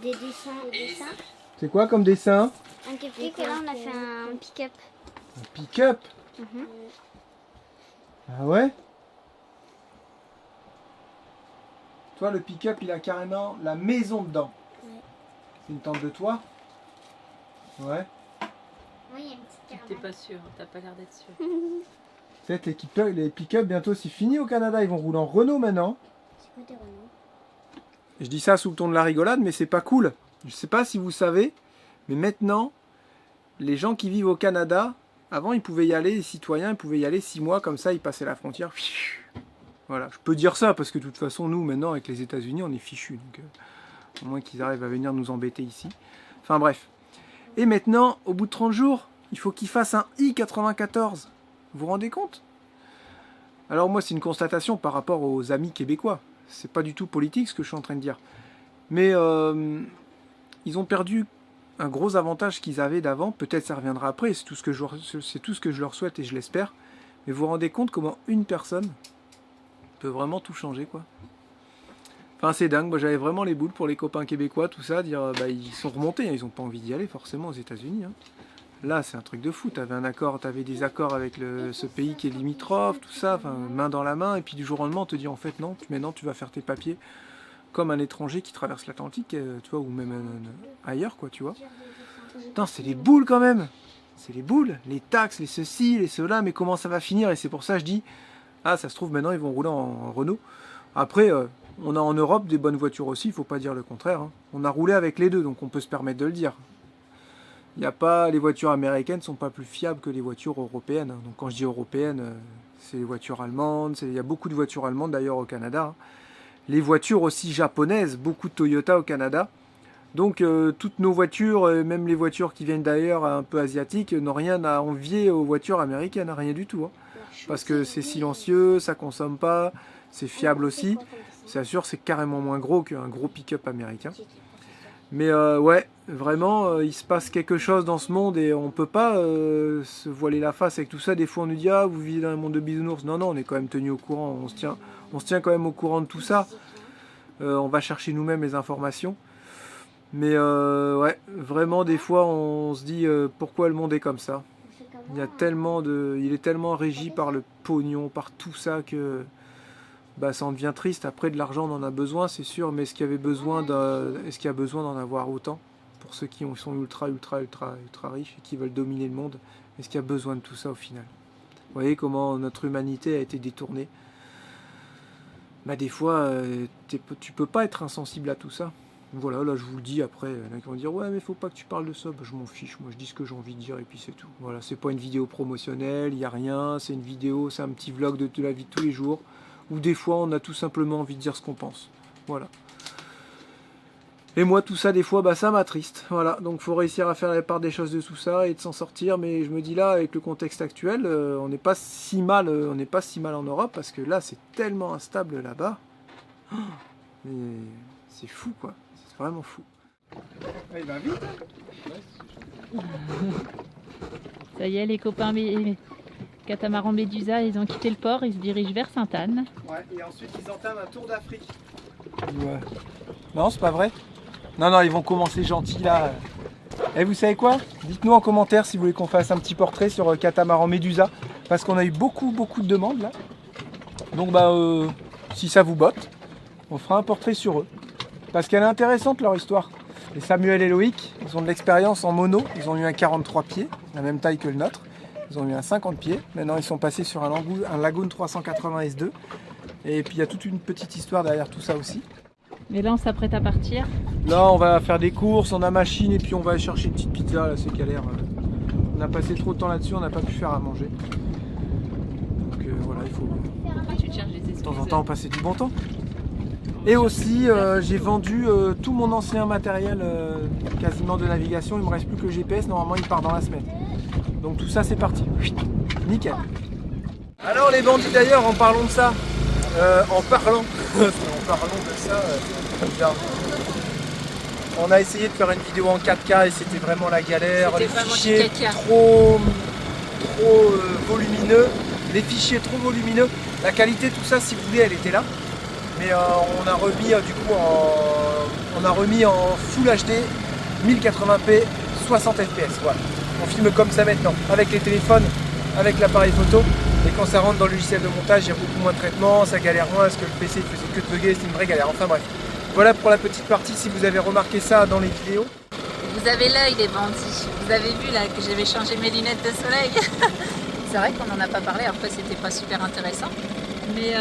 Des dessins. C'est quoi comme dessin? Un cupcake et là on a fait un pick-up. Un pick-up? Ah ouais? Toi le pick-up il a carrément la maison dedans. Ouais. C'est une tente de toit? Ouais. Oui, il y a une petite T'es caravane. pas sûr, t'as pas l'air d'être sûr. Peut-être les pick-up bientôt c'est fini au Canada, ils vont rouler en Renault maintenant. C'est quoi tes Renault? Je dis ça sous le ton de la rigolade, mais c'est pas cool. Je sais pas si vous savez, mais maintenant, les gens qui vivent au Canada, avant ils pouvaient y aller, les citoyens, ils pouvaient y aller 6 mois, comme ça ils passaient la frontière. Voilà, je peux dire ça parce que de toute façon, nous maintenant avec les États-Unis, on est fichus. Donc, au moins qu'ils arrivent à venir nous embêter ici. Enfin bref. Et maintenant, au bout de 30 jours, il faut qu'ils fassent un I-94. Vous vous rendez compte? Alors moi, c'est une constatation par rapport aux amis québécois. C'est pas du tout politique ce que je suis en train de dire. Mais ils ont perdu un gros avantage qu'ils avaient d'avant. Peut-être ça reviendra après, c'est tout ce que je leur souhaite et je l'espère. Mais vous vous rendez compte comment une personne peut vraiment tout changer, quoi. Enfin, c'est dingue. Moi, j'avais vraiment les boules pour les copains québécois, tout ça. Dire, bah, ils sont remontés, hein, ils n'ont pas envie d'y aller forcément aux États-Unis. Hein. Là, c'est un truc de fou. T'avais des accords avec ce pays qui est limitrophe, tout ça, enfin, main dans la main, et puis du jour au lendemain, on te dit en fait non, maintenant tu vas faire tes papiers comme un étranger qui traverse l'Atlantique, tu vois, ou même ailleurs, quoi, tu vois. Putain, c'est les boules quand même. C'est les boules, les taxes, les ceci, les cela, mais comment ça va finir? Et c'est pour ça que je dis, ah, ça se trouve maintenant ils vont rouler en Renault. Après, on a en Europe des bonnes voitures aussi, il faut pas dire le contraire. Hein. On a roulé avec les deux, donc on peut se permettre de le dire. Il y a pas, les voitures américaines ne sont pas plus fiables que les voitures européennes. Donc quand je dis européennes, c'est les voitures allemandes. Il y a beaucoup de voitures allemandes d'ailleurs au Canada. Hein. Les voitures aussi japonaises, beaucoup de Toyota au Canada. Donc toutes nos voitures, même les voitures qui viennent d'ailleurs un peu asiatiques, n'ont rien à envier aux voitures américaines, rien du tout. Hein. Parce que c'est silencieux, ça consomme pas, c'est fiable aussi. C'est sûr, c'est carrément moins gros qu'un gros pick-up américain. Mais ouais, vraiment, il se passe quelque chose dans ce monde et on peut pas se voiler la face avec tout ça. Des fois, on nous dit, ah, vous vivez dans un monde de bisounours. Non, non, on est quand même tenu au courant. On se tient quand même au courant de tout ça. On va chercher nous-mêmes les informations. Mais ouais, vraiment, des fois, on se dit, pourquoi le monde est comme ça? Il est tellement régi par le pognon, par tout ça que... Bah, ça en devient triste. Après, de l'argent, on en a besoin, c'est sûr, mais est-ce qu'il y a besoin d'en avoir autant? Pour ceux qui sont ultra riches et qui veulent dominer le monde, est-ce qu'il y a besoin de tout ça au final? Vous voyez comment notre humanité a été détournée? Bah, des fois, tu peux pas être insensible à tout ça. Voilà, là je vous le dis. Après, il y en a qui vont dire ouais, mais faut pas que tu parles de ça. Bah, je m'en fiche, moi je dis ce que j'ai envie de dire et puis c'est tout. Voilà, c'est pas une vidéo promotionnelle, il n'y a rien, c'est une vidéo, c'est un petit vlog de la vie de tous les jours. Ou des fois on a tout simplement envie de dire ce qu'on pense. Voilà. Et moi tout ça des fois bah ça m'attriste. Voilà. Donc faut réussir à faire la part des choses de tout ça et de s'en sortir. Mais je me dis là avec le contexte actuel, on n'est pas si mal en Europe parce que là c'est tellement instable là-bas. C'est fou quoi. C'est vraiment fou. Il va vite. Ça y est, les copains Catamaran Médusa, ils ont quitté le port, ils se dirigent vers Sainte-Anne. Ouais, et ensuite ils entament un tour d'Afrique. Ouais. Non, c'est pas vrai. Non, ils vont commencer gentils là. Et vous savez quoi? Dites-nous en commentaire si vous voulez qu'on fasse un petit portrait sur Catamaran Médusa. Parce qu'on a eu beaucoup de demandes là. Donc bah si ça vous botte, on fera un portrait sur eux. Parce qu'elle est intéressante leur histoire. Et Samuel et Loïc, ils ont de l'expérience en mono. Ils ont eu un 43 pieds, la même taille que le nôtre. Ils ont eu un 50 pieds. Maintenant, ils sont passés sur un Lagoon 380 S2. Et puis, il y a toute une petite histoire derrière tout ça aussi. Mais là, on s'apprête à partir. Là, on va faire des courses, on a machine et puis on va aller chercher une petite pizza. Là, c'est galère. On a passé trop de temps là-dessus, on n'a pas pu faire à manger. Donc, voilà, il faut Pourquoi tu te cherches des excuses de temps en temps passer du bon temps. Et aussi, j'ai vendu tout mon ancien matériel quasiment de navigation. Il me reste plus que le GPS. Normalement, il part dans la semaine. Donc tout ça, c'est parti. Nickel. Alors les bandits d'ailleurs, en parlant de ça, en parlant de ça, bien. On a essayé de faire une vidéo en 4K et c'était vraiment la galère. C'était Les vraiment du fichiers caca. trop volumineux. Les fichiers trop volumineux. La qualité, tout ça, si vous voulez, elle était là. Mais on a remis du coup en Full HD 1080p 60 fps. Voilà. On filme comme ça maintenant, avec les téléphones, avec l'appareil photo. Et quand ça rentre dans le logiciel de montage, il y a beaucoup moins de traitement, ça galère moins, parce que le PC il faisait que de bugger, c'était une vraie galère. Enfin bref. Voilà pour la petite partie, si vous avez remarqué ça dans les vidéos. Vous avez l'œil les bandits. Vous avez vu là que j'avais changé mes lunettes de soleil. C'est vrai qu'on n'en a pas parlé, après c'était pas super intéressant. Mais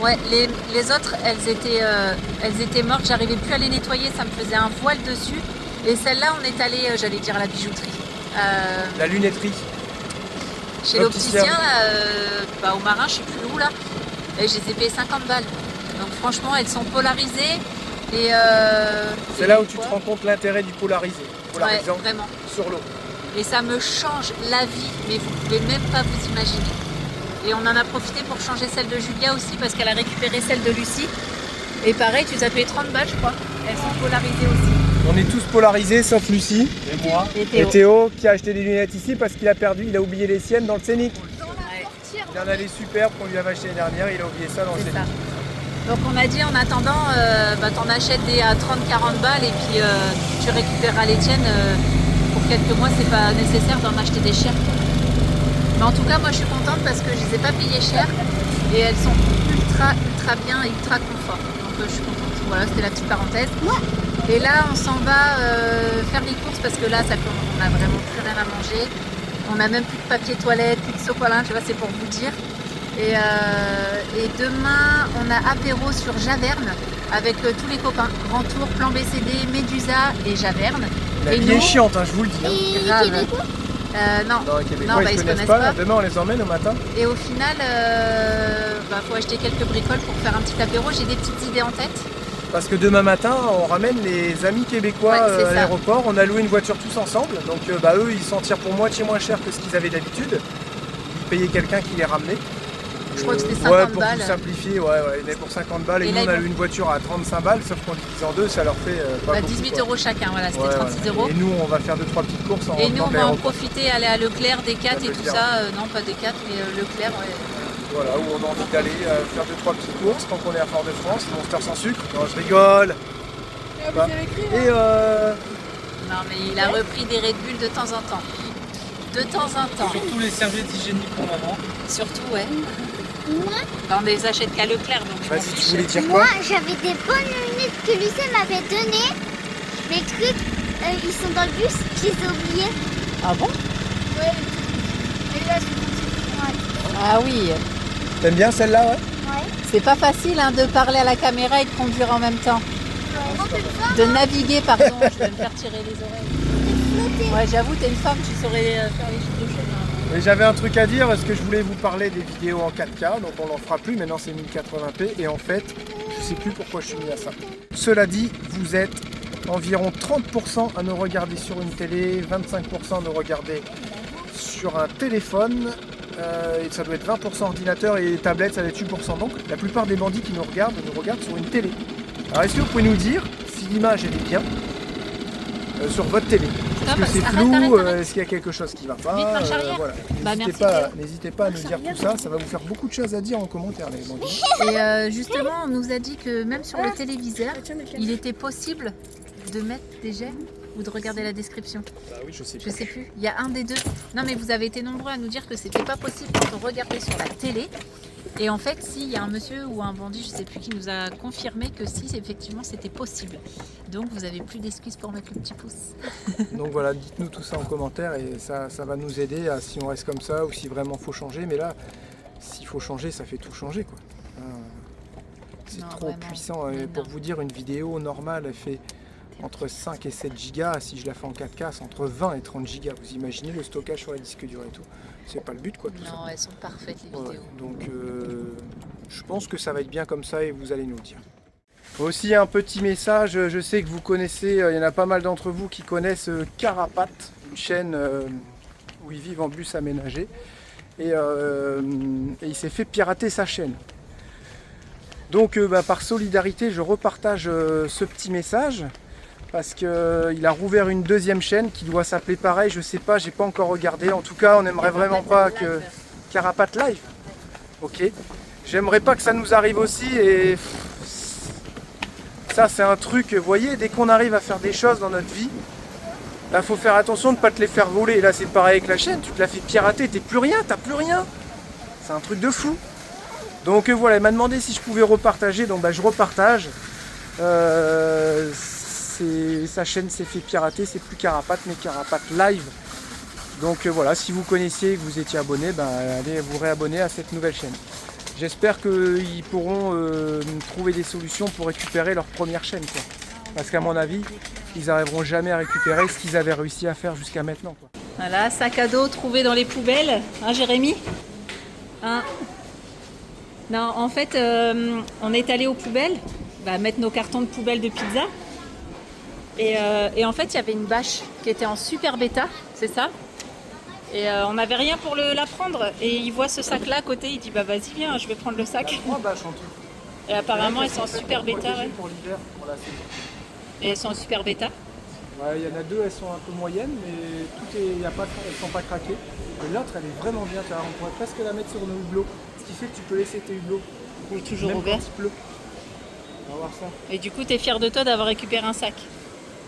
ouais, les autres, elles étaient mortes, j'arrivais plus à les nettoyer, ça me faisait un voile dessus. Et celle-là, on est allé, j'allais dire à la bijouterie. La lunetterie. Chez l'opticien, au marin, je sais plus où là. Et je les ai payées 50 balles. Donc franchement, elles sont polarisées. Et c'est là où tu te rends compte l'intérêt du polarisé. Polarisant vraiment. Sur l'eau. Et ça me change la vie, mais vous pouvez même pas vous imaginer. Et on en a profité pour changer celle de Julia aussi parce qu'elle a récupéré celle de Lucie. Et pareil, tu as payé 30 balles je crois. Elles sont polarisées aussi. On est tous polarisés sauf Lucie Et moi. et Théo qui a acheté des lunettes ici parce qu'il a oublié les siennes dans le Scénic. Ouais, Il en a des superbes qu'on lui avait acheté l'année dernière, il a oublié ça dans le c'est Scénic. ça. Donc on a dit en attendant, t'en achètes des à 30-40 balles et puis tu récupéreras les tiennes. Pour quelques mois, c'est pas nécessaire d'en acheter des chères. Mais en tout cas, moi je suis contente parce que je les ai pas payées cher et elles sont ultra bien et ultra confort. Donc je suis contente. Voilà, c'était la petite parenthèse. Et là, on s'en va faire les courses parce que là, ça commence, on a vraiment plus rien à manger. On n'a même plus de papier toilette, plus de sopalin, tu vois, c'est pour vous dire. Et demain, on a apéro sur Javerne avec tous les copains. Grand Tour, Plan BCD, Médusa et Javerne. La vie est chiante, hein, je vous le dis. Hein. Et Grave. les Québécois? Non. Non, les Québécois, Non, ils ils ne se connaissent connaissent pas. pas. Demain, on les emmène au matin. Et au final, faut acheter quelques bricoles pour faire un petit apéro. J'ai des petites idées en tête. Parce que demain matin, on ramène les amis québécois Ouais, c'est à ça. l'aéroport. On a loué une voiture tous ensemble. Donc eux, ils s'en tirent pour moitié moins cher que ce qu'ils avaient d'habitude. Ils payaient quelqu'un qui les ramenait. Je crois que c'était 50 Ouais, pour balles. tout simplifier, ouais, il est pour 50 balles. Et, Et nous, là, on a ils eu une voiture à 35 balles, sauf qu'on divise en deux, ça leur fait pas beaucoup, 18 quoi. euros chacun, voilà, c'était Ouais, 36 ouais. euros. Et nous, on va faire 2-3 petites courses en Et nous, rentrant on de va en l'aéroport. profiter, aller à Leclerc, Decat et tout Leclerc. ça. Non, pas Decat, mais Leclerc, ouais. Voilà, où on a envie d'aller faire 2-3 petites courses tant qu'on est à Fort-de-France, Monster sans sucre. Non, je rigole. Vous Bah. avez écrit, Et Non, mais il a repris des Red Bull de temps en temps. De temps en temps. Surtout les serviettes hygiéniques pour maman. Surtout, ouais. Moi, Bah, on les achète qu'à Leclerc, donc je m'en vas-y, tu fiche. voulais dire moi quoi? j'avais des bonnes lunettes que Lucien m'avait données. Les trucs, ils sont dans le bus, je les ai oubliés. Ah bon? ouais. Et là, c'est Ah oui. T'aimes bien celle-là, ouais? Ouais. C'est pas facile hein, de parler à la caméra et de conduire en même temps. De naviguer, pardon, je vais me faire tirer les oreilles. Ouais, j'avoue, t'es une femme, tu saurais faire les choses de chemin. Et j'avais un truc à dire, parce que je voulais vous parler des vidéos en 4K, donc on n'en fera plus, maintenant c'est 1080p, et en fait, je sais plus pourquoi je suis mis à ça. Cela dit, vous êtes environ 30% à nous regarder sur une télé, 25% à nous regarder sur un téléphone, et ça doit être 20% ordinateur et tablette, ça doit être 8%. Donc la plupart des bandits qui nous regardent sur une télé. Alors est-ce que vous pouvez nous dire si l'image elle est bien sur votre télé? Est-ce que c'est Arrête, flou? arrête. Est-ce qu'il y a quelque chose qui va pas? Vite, marche arrière. Voilà. Bah, N'hésitez merci, pas à nous dire tout ça, ça va vous faire beaucoup de choses à dire en commentaire les bandits. Et justement, on nous a dit que même sur le téléviseur, il était possible de mettre des j'aime ou de regarder la description. Bah oui, je sais Je sais plus, il y a un des deux. Non mais vous avez été nombreux à nous dire que c'était pas possible quand on regardait sur la télé. Et en fait, si, il y a un monsieur ou un bandit, je sais plus, qui nous a confirmé que si, effectivement, c'était possible. Donc vous avez plus d'excuses pour mettre le petit pouce. Donc voilà, dites-nous tout ça en commentaire et ça va nous aider à si on reste comme ça ou si vraiment faut changer. Mais là, s'il faut changer, ça fait tout changer quoi. C'est Non, trop vraiment. puissant. Mais Pour non. vous dire, une vidéo normale, elle fait entre 5 et 7 gigas. Si je la fais en 4K, c'est entre 20 et 30 gigas. Vous imaginez le stockage sur les disques durs et tout. C'est pas le but, quoi, tout ça. Non, elles sont parfaites les Ouais, vidéos. donc je pense que ça va être bien comme ça et vous allez nous le dire. Aussi un petit message, je sais que vous connaissez, il y en a pas mal d'entre vous qui connaissent Carapate, une chaîne où ils vivent en bus aménagé. Et il s'est fait pirater sa chaîne. Donc par solidarité, je repartage ce petit message parce qu'il a rouvert une deuxième chaîne qui doit s'appeler pareil, je sais pas, j'ai pas encore regardé. En tout cas, on n'aimerait vraiment pas que Carapate Live. Ok. J'aimerais pas que ça nous arrive aussi et ça c'est un truc, vous voyez, dès qu'on arrive à faire des choses dans notre vie, là faut faire attention de ne pas te les faire voler. Là c'est pareil avec la chaîne, tu te la fais pirater, t'es plus rien, t'as plus rien. C'est un truc de fou. Donc voilà, il m'a demandé si je pouvais repartager, donc je repartage. Sa chaîne s'est fait pirater, c'est plus Carapate mais Carapate Live. Donc voilà, si vous connaissiez et que vous étiez abonné, allez vous réabonner à cette nouvelle chaîne. J'espère qu'ils pourront trouver des solutions pour récupérer leur première chaîne, quoi. Parce qu'à mon avis, ils n'arriveront jamais à récupérer ce qu'ils avaient réussi à faire jusqu'à maintenant, quoi. Voilà, sac à dos trouvé dans les poubelles, hein Jérémy, hein? Non, en fait, on est allé aux poubelles, mettre nos cartons de poubelle de pizza. Et en fait, il y avait une bâche qui était en super bêta, c'est ça. Et on n'avait rien pour la prendre. Et il voit ce sac-là à côté, il dit bah vas-y viens, je vais prendre le sac. 3 bâches en tout. Et apparemment, elles sont en super bêta. Ouais. Pour l'hiver, pour la saison. Et elles sont en super bêta. Ouais, il y en a 2, elles sont un peu moyennes, mais elles ne sont pas craquées. Et l'autre, elle est vraiment bien, car on pourrait presque la mettre sur nos hublots. Ce qui fait que tu peux laisser tes hublots. Il est toujours même ouvert. quand il pleut. On va voir ça. Et du coup, tu es fier de toi d'avoir récupéré un sac.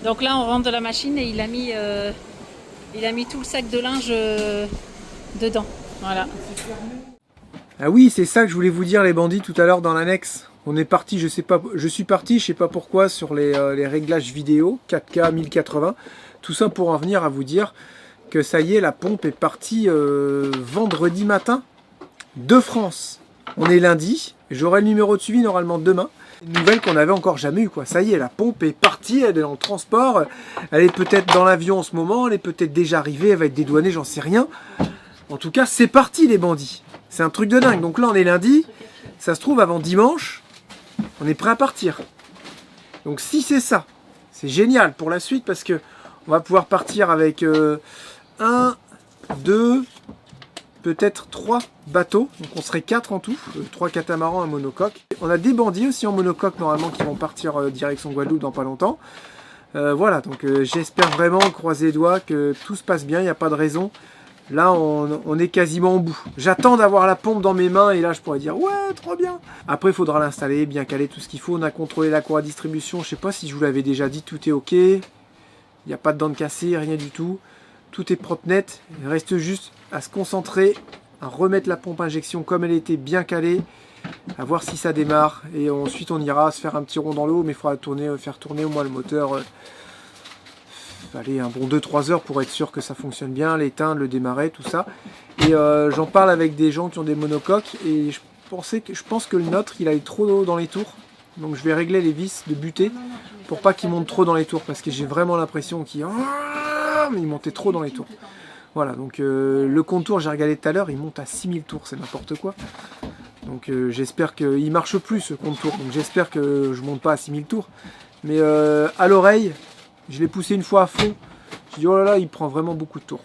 Donc là, on rentre de la machine et il a mis tout le sac de linge dedans. Voilà. Ah oui, c'est ça que je voulais vous dire les bandits tout à l'heure dans l'annexe. On est parti, je suis parti, je sais pas pourquoi, sur les réglages vidéo, 4K 1080. Tout ça pour en venir à vous dire que ça y est, la pompe est partie vendredi matin de France. On est lundi, j'aurai le numéro de suivi normalement demain. Une nouvelle qu'on n'avait encore jamais eu, quoi. Ça y est, la pompe est partie, elle est dans le transport. Elle est peut-être dans l'avion en ce moment, elle est peut-être déjà arrivée, elle va être dédouanée, j'en sais rien. En tout cas, c'est parti les bandits. C'est un truc de dingue. Donc là, on est lundi. Ça se trouve, avant dimanche, on est prêt à partir. Donc si c'est ça, c'est génial pour la suite parce que on va pouvoir partir avec 1, 2, peut-être 3 bateaux. Donc on serait 4 en tout, 3 catamarans, un monocoque. On a des bandits aussi en monocoque normalement qui vont partir direction Guadeloupe dans pas longtemps. Voilà, donc j'espère vraiment, croiser les doigts, que tout se passe bien, il n'y a pas de raison. Là, on est quasiment au bout. J'attends d'avoir la pompe dans mes mains et là, je pourrais dire « Ouais, trop bien !» Après, il faudra l'installer, bien caler tout ce qu'il faut. On a contrôlé la cour à distribution. Je sais pas si je vous l'avais déjà dit, tout est OK. Il n'y a pas de dents de cassées, rien du tout. Tout est propre net. Il reste juste à se concentrer, à remettre la pompe injection comme elle était bien calée, à voir si ça démarre. Et ensuite, on ira se faire un petit rond dans l'eau, mais il faudra faire tourner au moins le moteur. Allez, un bon 2-3 heures pour être sûr que ça fonctionne bien, l'éteindre, le démarrer, tout ça. Et j'en parle avec des gens qui ont des monocoques et je pense que le nôtre, il aille trop dans les tours. Donc je vais régler les vis de butée pour pas qu'il monte trop dans les tours parce que j'ai vraiment l'impression qu'il montait trop dans les tours. Voilà, donc le contour, j'ai regardé tout à l'heure, il monte à 6000 tours, c'est n'importe quoi. Donc j'espère qu'il marche plus ce contour, donc j'espère que je monte pas à 6000 tours. Mais à l'oreille, je l'ai poussé une fois à fond. Je dis oh là là, il prend vraiment beaucoup de tours.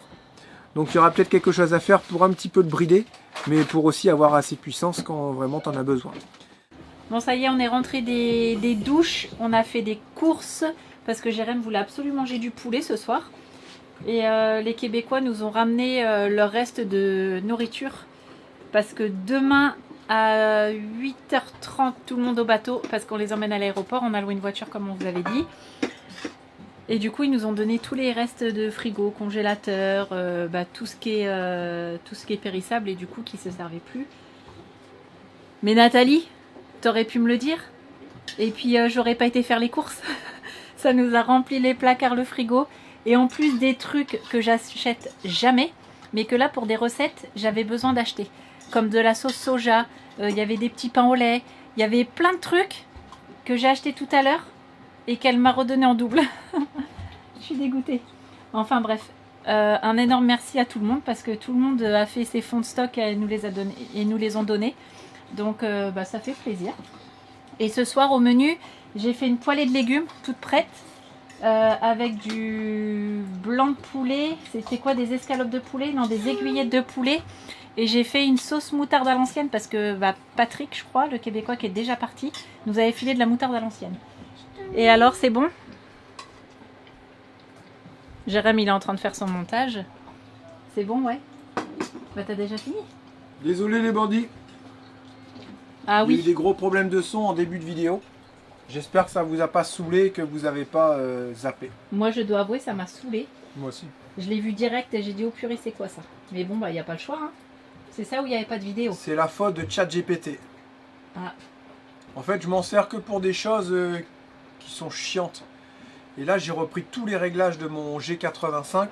Donc il y aura peut-être quelque chose à faire pour un petit peu le brider, mais pour aussi avoir assez de puissance quand vraiment tu en as besoin. Bon, ça y est, on est rentré des douches. On a fait des courses parce que Jérém voulait absolument manger du poulet ce soir. Et les Québécois nous ont ramené leur reste de nourriture parce que demain à 8h30, tout le monde au bateau parce qu'on les emmène à l'aéroport. On a loué une voiture comme on vous avait dit. Et du coup, ils nous ont donné tous les restes de frigo, congélateur, tout ce qui est périssable et du coup qui ne se servait plus. Mais Nathalie, t'aurais pu me le dire. Et puis, j'aurais pas été faire les courses. Ça nous a rempli les placards, le frigo. Et en plus des trucs que j'achète jamais, mais que là, pour des recettes, j'avais besoin d'acheter. Comme de la sauce soja, il y avait des petits pains au lait, il y avait plein de trucs que j'ai acheté tout à l'heure. et qu'elle m'a redonné en double. Je suis dégoûtée. Enfin bref, un énorme merci à tout le monde parce que tout le monde a fait ses fonds de stock et nous les ont donnés. Donc ça fait plaisir. Et ce soir au menu, j'ai fait une poêlée de légumes toute prête avec du blanc de poulet. C'était quoi, des escalopes de poulet? Non, des aiguillettes de poulet. Et j'ai fait une sauce moutarde à l'ancienne parce que Patrick, je crois, le Québécois qui est déjà parti, nous avait filé de la moutarde à l'ancienne. Et alors, c'est bon? Jérém, il est en train de faire son montage. C'est bon, ouais? Bah, t'as déjà fini? Désolé les bandits. Ah Il y a eu oui. des gros problèmes de son en début de vidéo. J'espère que ça vous a pas saoulé et que vous n'avez pas zappé. Moi, je dois avouer, ça m'a saoulée. Moi aussi. Je l'ai vu direct et j'ai dit, oh purée, c'est quoi ça? Mais bon, il n'y a pas le choix, hein. C'est ça où il n'y avait pas de vidéo. C'est la faute de ChatGPT. Ah. En fait, je m'en sers que pour des choses qui sont chiantes. Et là, j'ai repris tous les réglages de mon G85.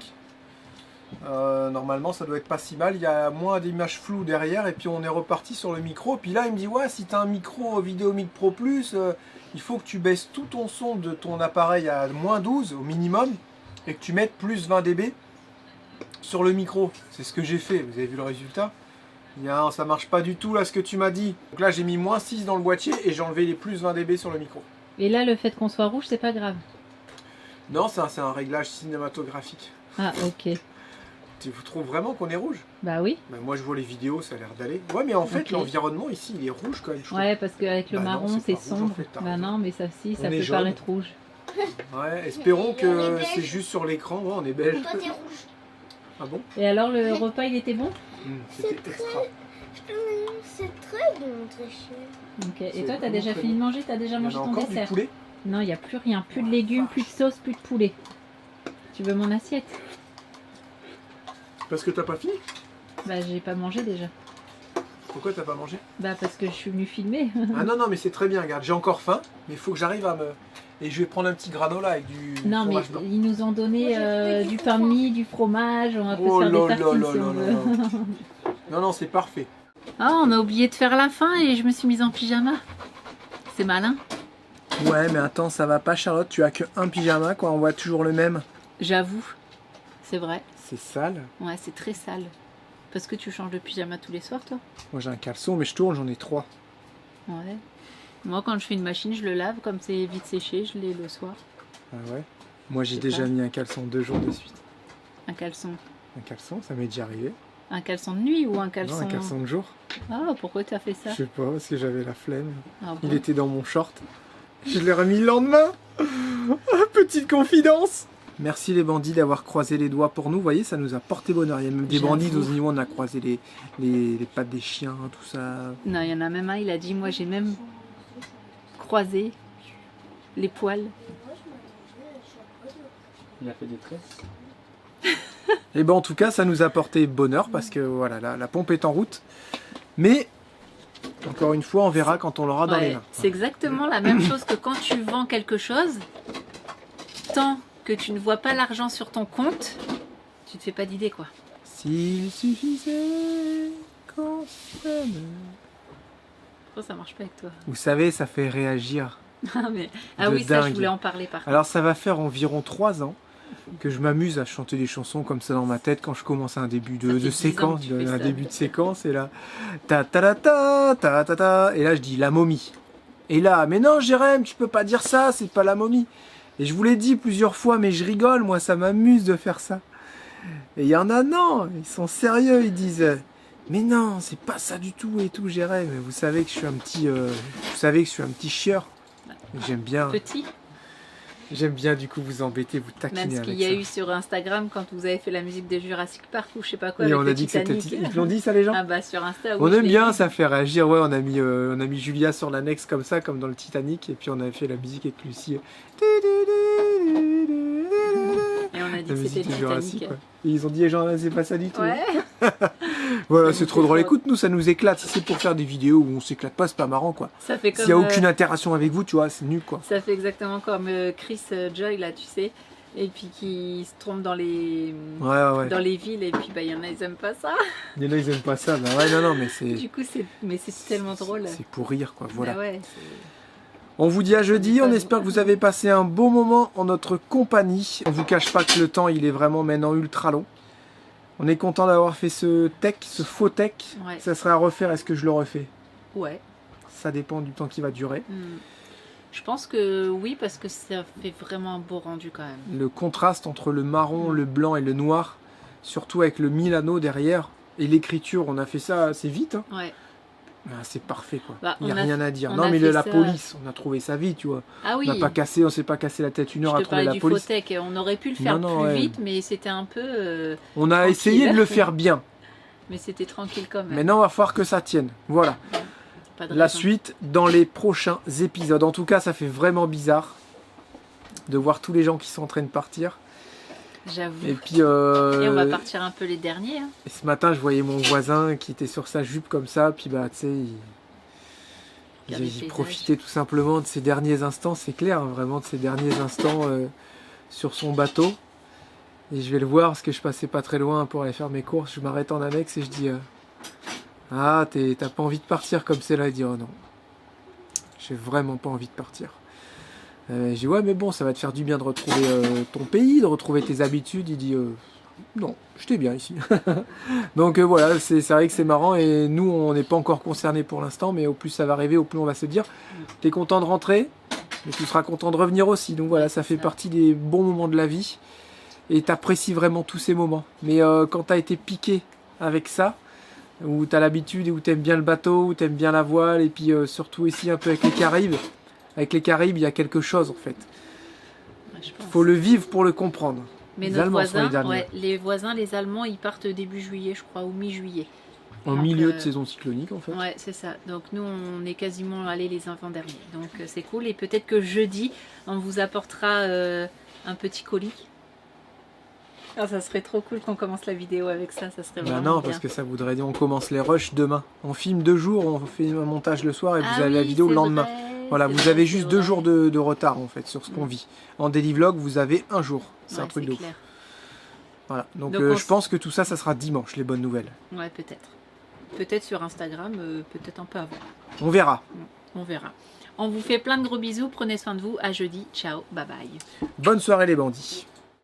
Normalement, ça doit être pas si mal. Il y a moins d'images floues derrière. Et puis, on est reparti sur le micro. Puis là, il me dit, ouais, si tu as un micro Vidéomic Pro Plus, il faut que tu baisses tout ton son de ton appareil à moins 12 au minimum. Et que tu mettes plus 20 dB sur le micro. C'est ce que j'ai fait. Vous avez vu le résultat? Ça marche pas du tout là ce que tu m'as dit. Donc là j'ai mis moins 6 dans le boîtier et j'ai enlevé les plus 20 dB sur le micro. Et là, le fait qu'on soit rouge, c'est pas grave. Non, c'est un réglage cinématographique. Ah, ok. Tu trouves vraiment qu'on est rouge? Bah oui. Ben, moi je vois les vidéos, ça a l'air d'aller. Ouais, mais en fait Ok. l'environnement ici il est rouge quand même. Je trouve. Ouais, parce qu'avec le Bah non, marron, c'est c'est pas rouge, en sombre. fait, t'as Bah raison. non, mais ça, si, ça On est peut jaune. paraître rouge. Ouais, espérons Et on est que belge. c'est juste sur l'écran. Ouais, on est belge. Toi, t'es rouge. Ah bon? Et alors, le repas, il était bon? C'était extra. C'est très bon, très cher. Ok. Et C'est toi, t'as vraiment déjà très fini de bon. manger? T'as déjà Il y en mangé a ton encore du dessert? poulet? Non, il n'y a plus rien. Plus de légumes, plus de sauce, plus de poulet. Tu veux mon assiette? Parce que t'as pas fini? Bah, j'ai pas mangé déjà. Pourquoi t'as pas mangé? Bah, parce que je suis venue filmer. Ah non, non, mais c'est très bien, regarde, j'ai encore faim, mais il faut que j'arrive à me... Et je vais prendre un petit granola avec du Non, mais fromage blanc. ils nous ont donné Moi, j'ai trouvé du du pain de croissant. mie, du fromage. On va Oh faire là des là tartines là si là on là veut. là. Non, non, c'est parfait. Ah, on a oublié de faire la fin et je me suis mise en pyjama. C'est malin. Ouais, mais attends, ça va pas, Charlotte, tu as que un pyjama, quoi, on voit toujours le même. J'avoue. C'est vrai. C'est sale. Ouais, c'est très sale. Parce que tu changes de pyjama tous les soirs, toi? Moi j'ai un caleçon, mais je tourne, j'en ai 3. Ouais. Moi, quand je fais une machine, je le lave. Comme c'est vite séché, je l'ai le soir. Ah ouais? Moi j'ai C'est déjà pas- mis un caleçon 2 jours de suite. Un caleçon. Un caleçon, ça m'est déjà arrivé. Un caleçon de nuit ou un Non, caleçon... un caleçon de jour. Ah, pourquoi tu as fait ça? Je sais pas, parce que j'avais la flemme. Ah bon. Il était dans mon short. Je l'ai remis le lendemain. Ah, petite confidence. Merci les bandits d'avoir croisé les doigts pour nous. Vous voyez, ça nous a porté bonheur. Il y a même des J'avoue. bandits dans où on a croisé les pattes des chiens, tout ça. Non, il y en a même un, il a dit, moi j'ai même croisé les poils. Il a fait des tresses. Et ben en tout cas, ça nous a porté bonheur parce que voilà, la pompe est en route. Mais encore une fois, on verra quand on l'aura dans les Ouais, mains. c'est exactement la même chose que quand tu vends quelque chose, tant que tu ne vois pas l'argent sur ton compte, tu te fais pas d'idée quoi. S'il suffisait qu'on s'aime. Pourquoi ça marche pas avec toi? Vous savez, ça fait réagir. Ah, mais... ah De oui, ça je dingue. voulais en parler par contre. Alors ça va faire environ 3 ans que je m'amuse à chanter des chansons comme ça dans ma tête quand je commence un début Ça fait de 10 ans séquence, que tu fais un ça. début de séquence et là ta ta ta ta ta ta ta et là je dis la momie. Et là mais non Jérém, tu peux pas dire ça, c'est pas la momie. Et je vous l'ai dit plusieurs fois mais je rigole, moi ça m'amuse de faire ça. Et il y en a non, ils sont sérieux, ils disent mais non, c'est pas ça du tout et tout Jérém, vous savez que je suis un petit chieur. J'aime bien. Petit, J'aime bien du coup vous embêter, vous taquiner même ce avec qu'il y a ça. eu sur Instagram quand vous avez fait la musique de Jurassic Park ou je sais pas quoi Et avec on le a dit que c'était... Titanic. Ils l'ont dit ça les gens? Ah bah sur Insta, oui, On je aime l'ai bien, vu. ça fait réagir. Ouais, on a mis Julia sur l'annexe comme ça, comme dans le Titanic, et puis on a fait la musique avec Lucie. Et on a dit La que c'était musique le du Jurassic. Titanic. Ouais. Et ils ont dit, genre, c'est pas ça du tout. Ouais. Voilà, Ça c'est nous trop fait drôle. trop. Écoute, nous, ça nous éclate. Si c'est pour faire des vidéos où on s'éclate pas, c'est pas marrant, quoi. Ça fait comme. S'il y a aucune interaction avec vous, tu vois, c'est nul, quoi. Ça fait exactement comme Chris Joy là, tu sais, et puis qui se trompe dans les Ouais. dans les villes et puis bah il y en a ils aiment pas ça. Il y en a, ils aiment pas ça. Bah ouais, non, mais c'est... Du coup c'est tellement drôle. C'est pour rire, quoi. Voilà. Bah ouais, On vous dit à jeudi, on espère que vous avez passé un beau moment en notre compagnie. On vous cache pas que le temps il est vraiment maintenant ultra long. On est content d'avoir fait ce tech, ce faux tech. Ouais. Ça serait à refaire, est-ce que je le refais? Ouais. Ça dépend du temps qui va durer. Je pense que oui, parce que ça fait vraiment un beau rendu quand même. Le contraste entre le marron, le blanc et le noir, surtout avec le Milano derrière, et l'écriture, on a fait ça assez vite. Hein. Ouais. Ah, c'est parfait quoi. Bah, Il n'y a on a rien fait- à dire. on Non a mais fait la ça. police, on a trouvé ça vite, tu vois. Ah oui. On n'a pas cassé, on s'est pas cassé la tête une heure Je à te trouver parlais la du police. Fotech. On aurait pu le faire Non, non, plus ouais. vite, mais c'était un peu... On a tranquille. essayé de le faire bien. Mais c'était tranquille quand même. Maintenant, il va falloir que ça tienne. Voilà. Pas de La raison. suite dans les prochains épisodes. En tout cas, ça fait vraiment bizarre de voir tous les gens qui sont en train de partir. J'avoue. Et puis, Et on va partir un peu les derniers. Hein. et ce matin, je voyais mon voisin qui était sur sa jupe comme ça. Puis, bah, tu sais, Regarde les il paysages. profitait tout simplement de ses derniers instants. C'est clair, hein, vraiment de ses derniers instants sur son bateau. Et je vais le voir parce que je passais pas très loin pour aller faire mes courses. Je m'arrête en annexe et je dis ah, t'as pas envie de partir comme c'est là? Il dit oh non, j'ai vraiment pas envie de partir. Je dis ouais, mais bon, ça va te faire du bien de retrouver ton pays, de retrouver tes habitudes. Il dit non, j'étais bien ici. Donc voilà, c'est vrai que c'est marrant et nous on n'est pas encore concernés pour l'instant, mais au plus ça va arriver, au plus on va se dire t'es content de rentrer, mais tu seras content de revenir aussi. Donc voilà, ça fait partie des bons moments de la vie et t'apprécies vraiment tous ces moments. Mais quand t'as été piqué avec ça, où t'as l'habitude et où t'aimes bien le bateau, où t'aimes bien la voile, et puis surtout ici un peu avec les Caraïbes. Avec les Caraïbes, il y a quelque chose en fait. Ouais, je pense. Faut le vivre pour le comprendre. Mais Les nos Allemands sont les voisins, derniers. ouais, les voisins, les Allemands, ils partent début juillet, je crois, ou mi-juillet. En Donc, milieu de saison cyclonique en fait. Ouais, c'est ça. Donc nous, on est quasiment allés les avant-derniers. Donc c'est cool. Et peut-être que jeudi, on vous apportera un petit colis. Ah, ça serait trop cool qu'on commence la vidéo avec ça. Ça serait Bah vraiment non, bien. parce que ça voudrait dire on commence les rushs demain. On filme 2 jours, on fait un montage le soir et vous Ah avez la oui, vidéo le c'est lendemain. vrai, Voilà, c'est vous vrai, avez c'est juste 2 vrai. jours de retard en fait sur ce qu'on vit. En daily vlog, vous avez 1 jour. C'est un Ouais, truc de ouf. clair. Voilà. Donc, Donc, on je pense que tout ça, ça sera dimanche, les bonnes nouvelles. Ouais, peut-être. Peut-être sur Instagram, peut-être un peu avant. On verra. On verra. On vous fait plein de gros bisous. Prenez soin de vous. À jeudi. Ciao. Bye bye. Bonne soirée les bandits.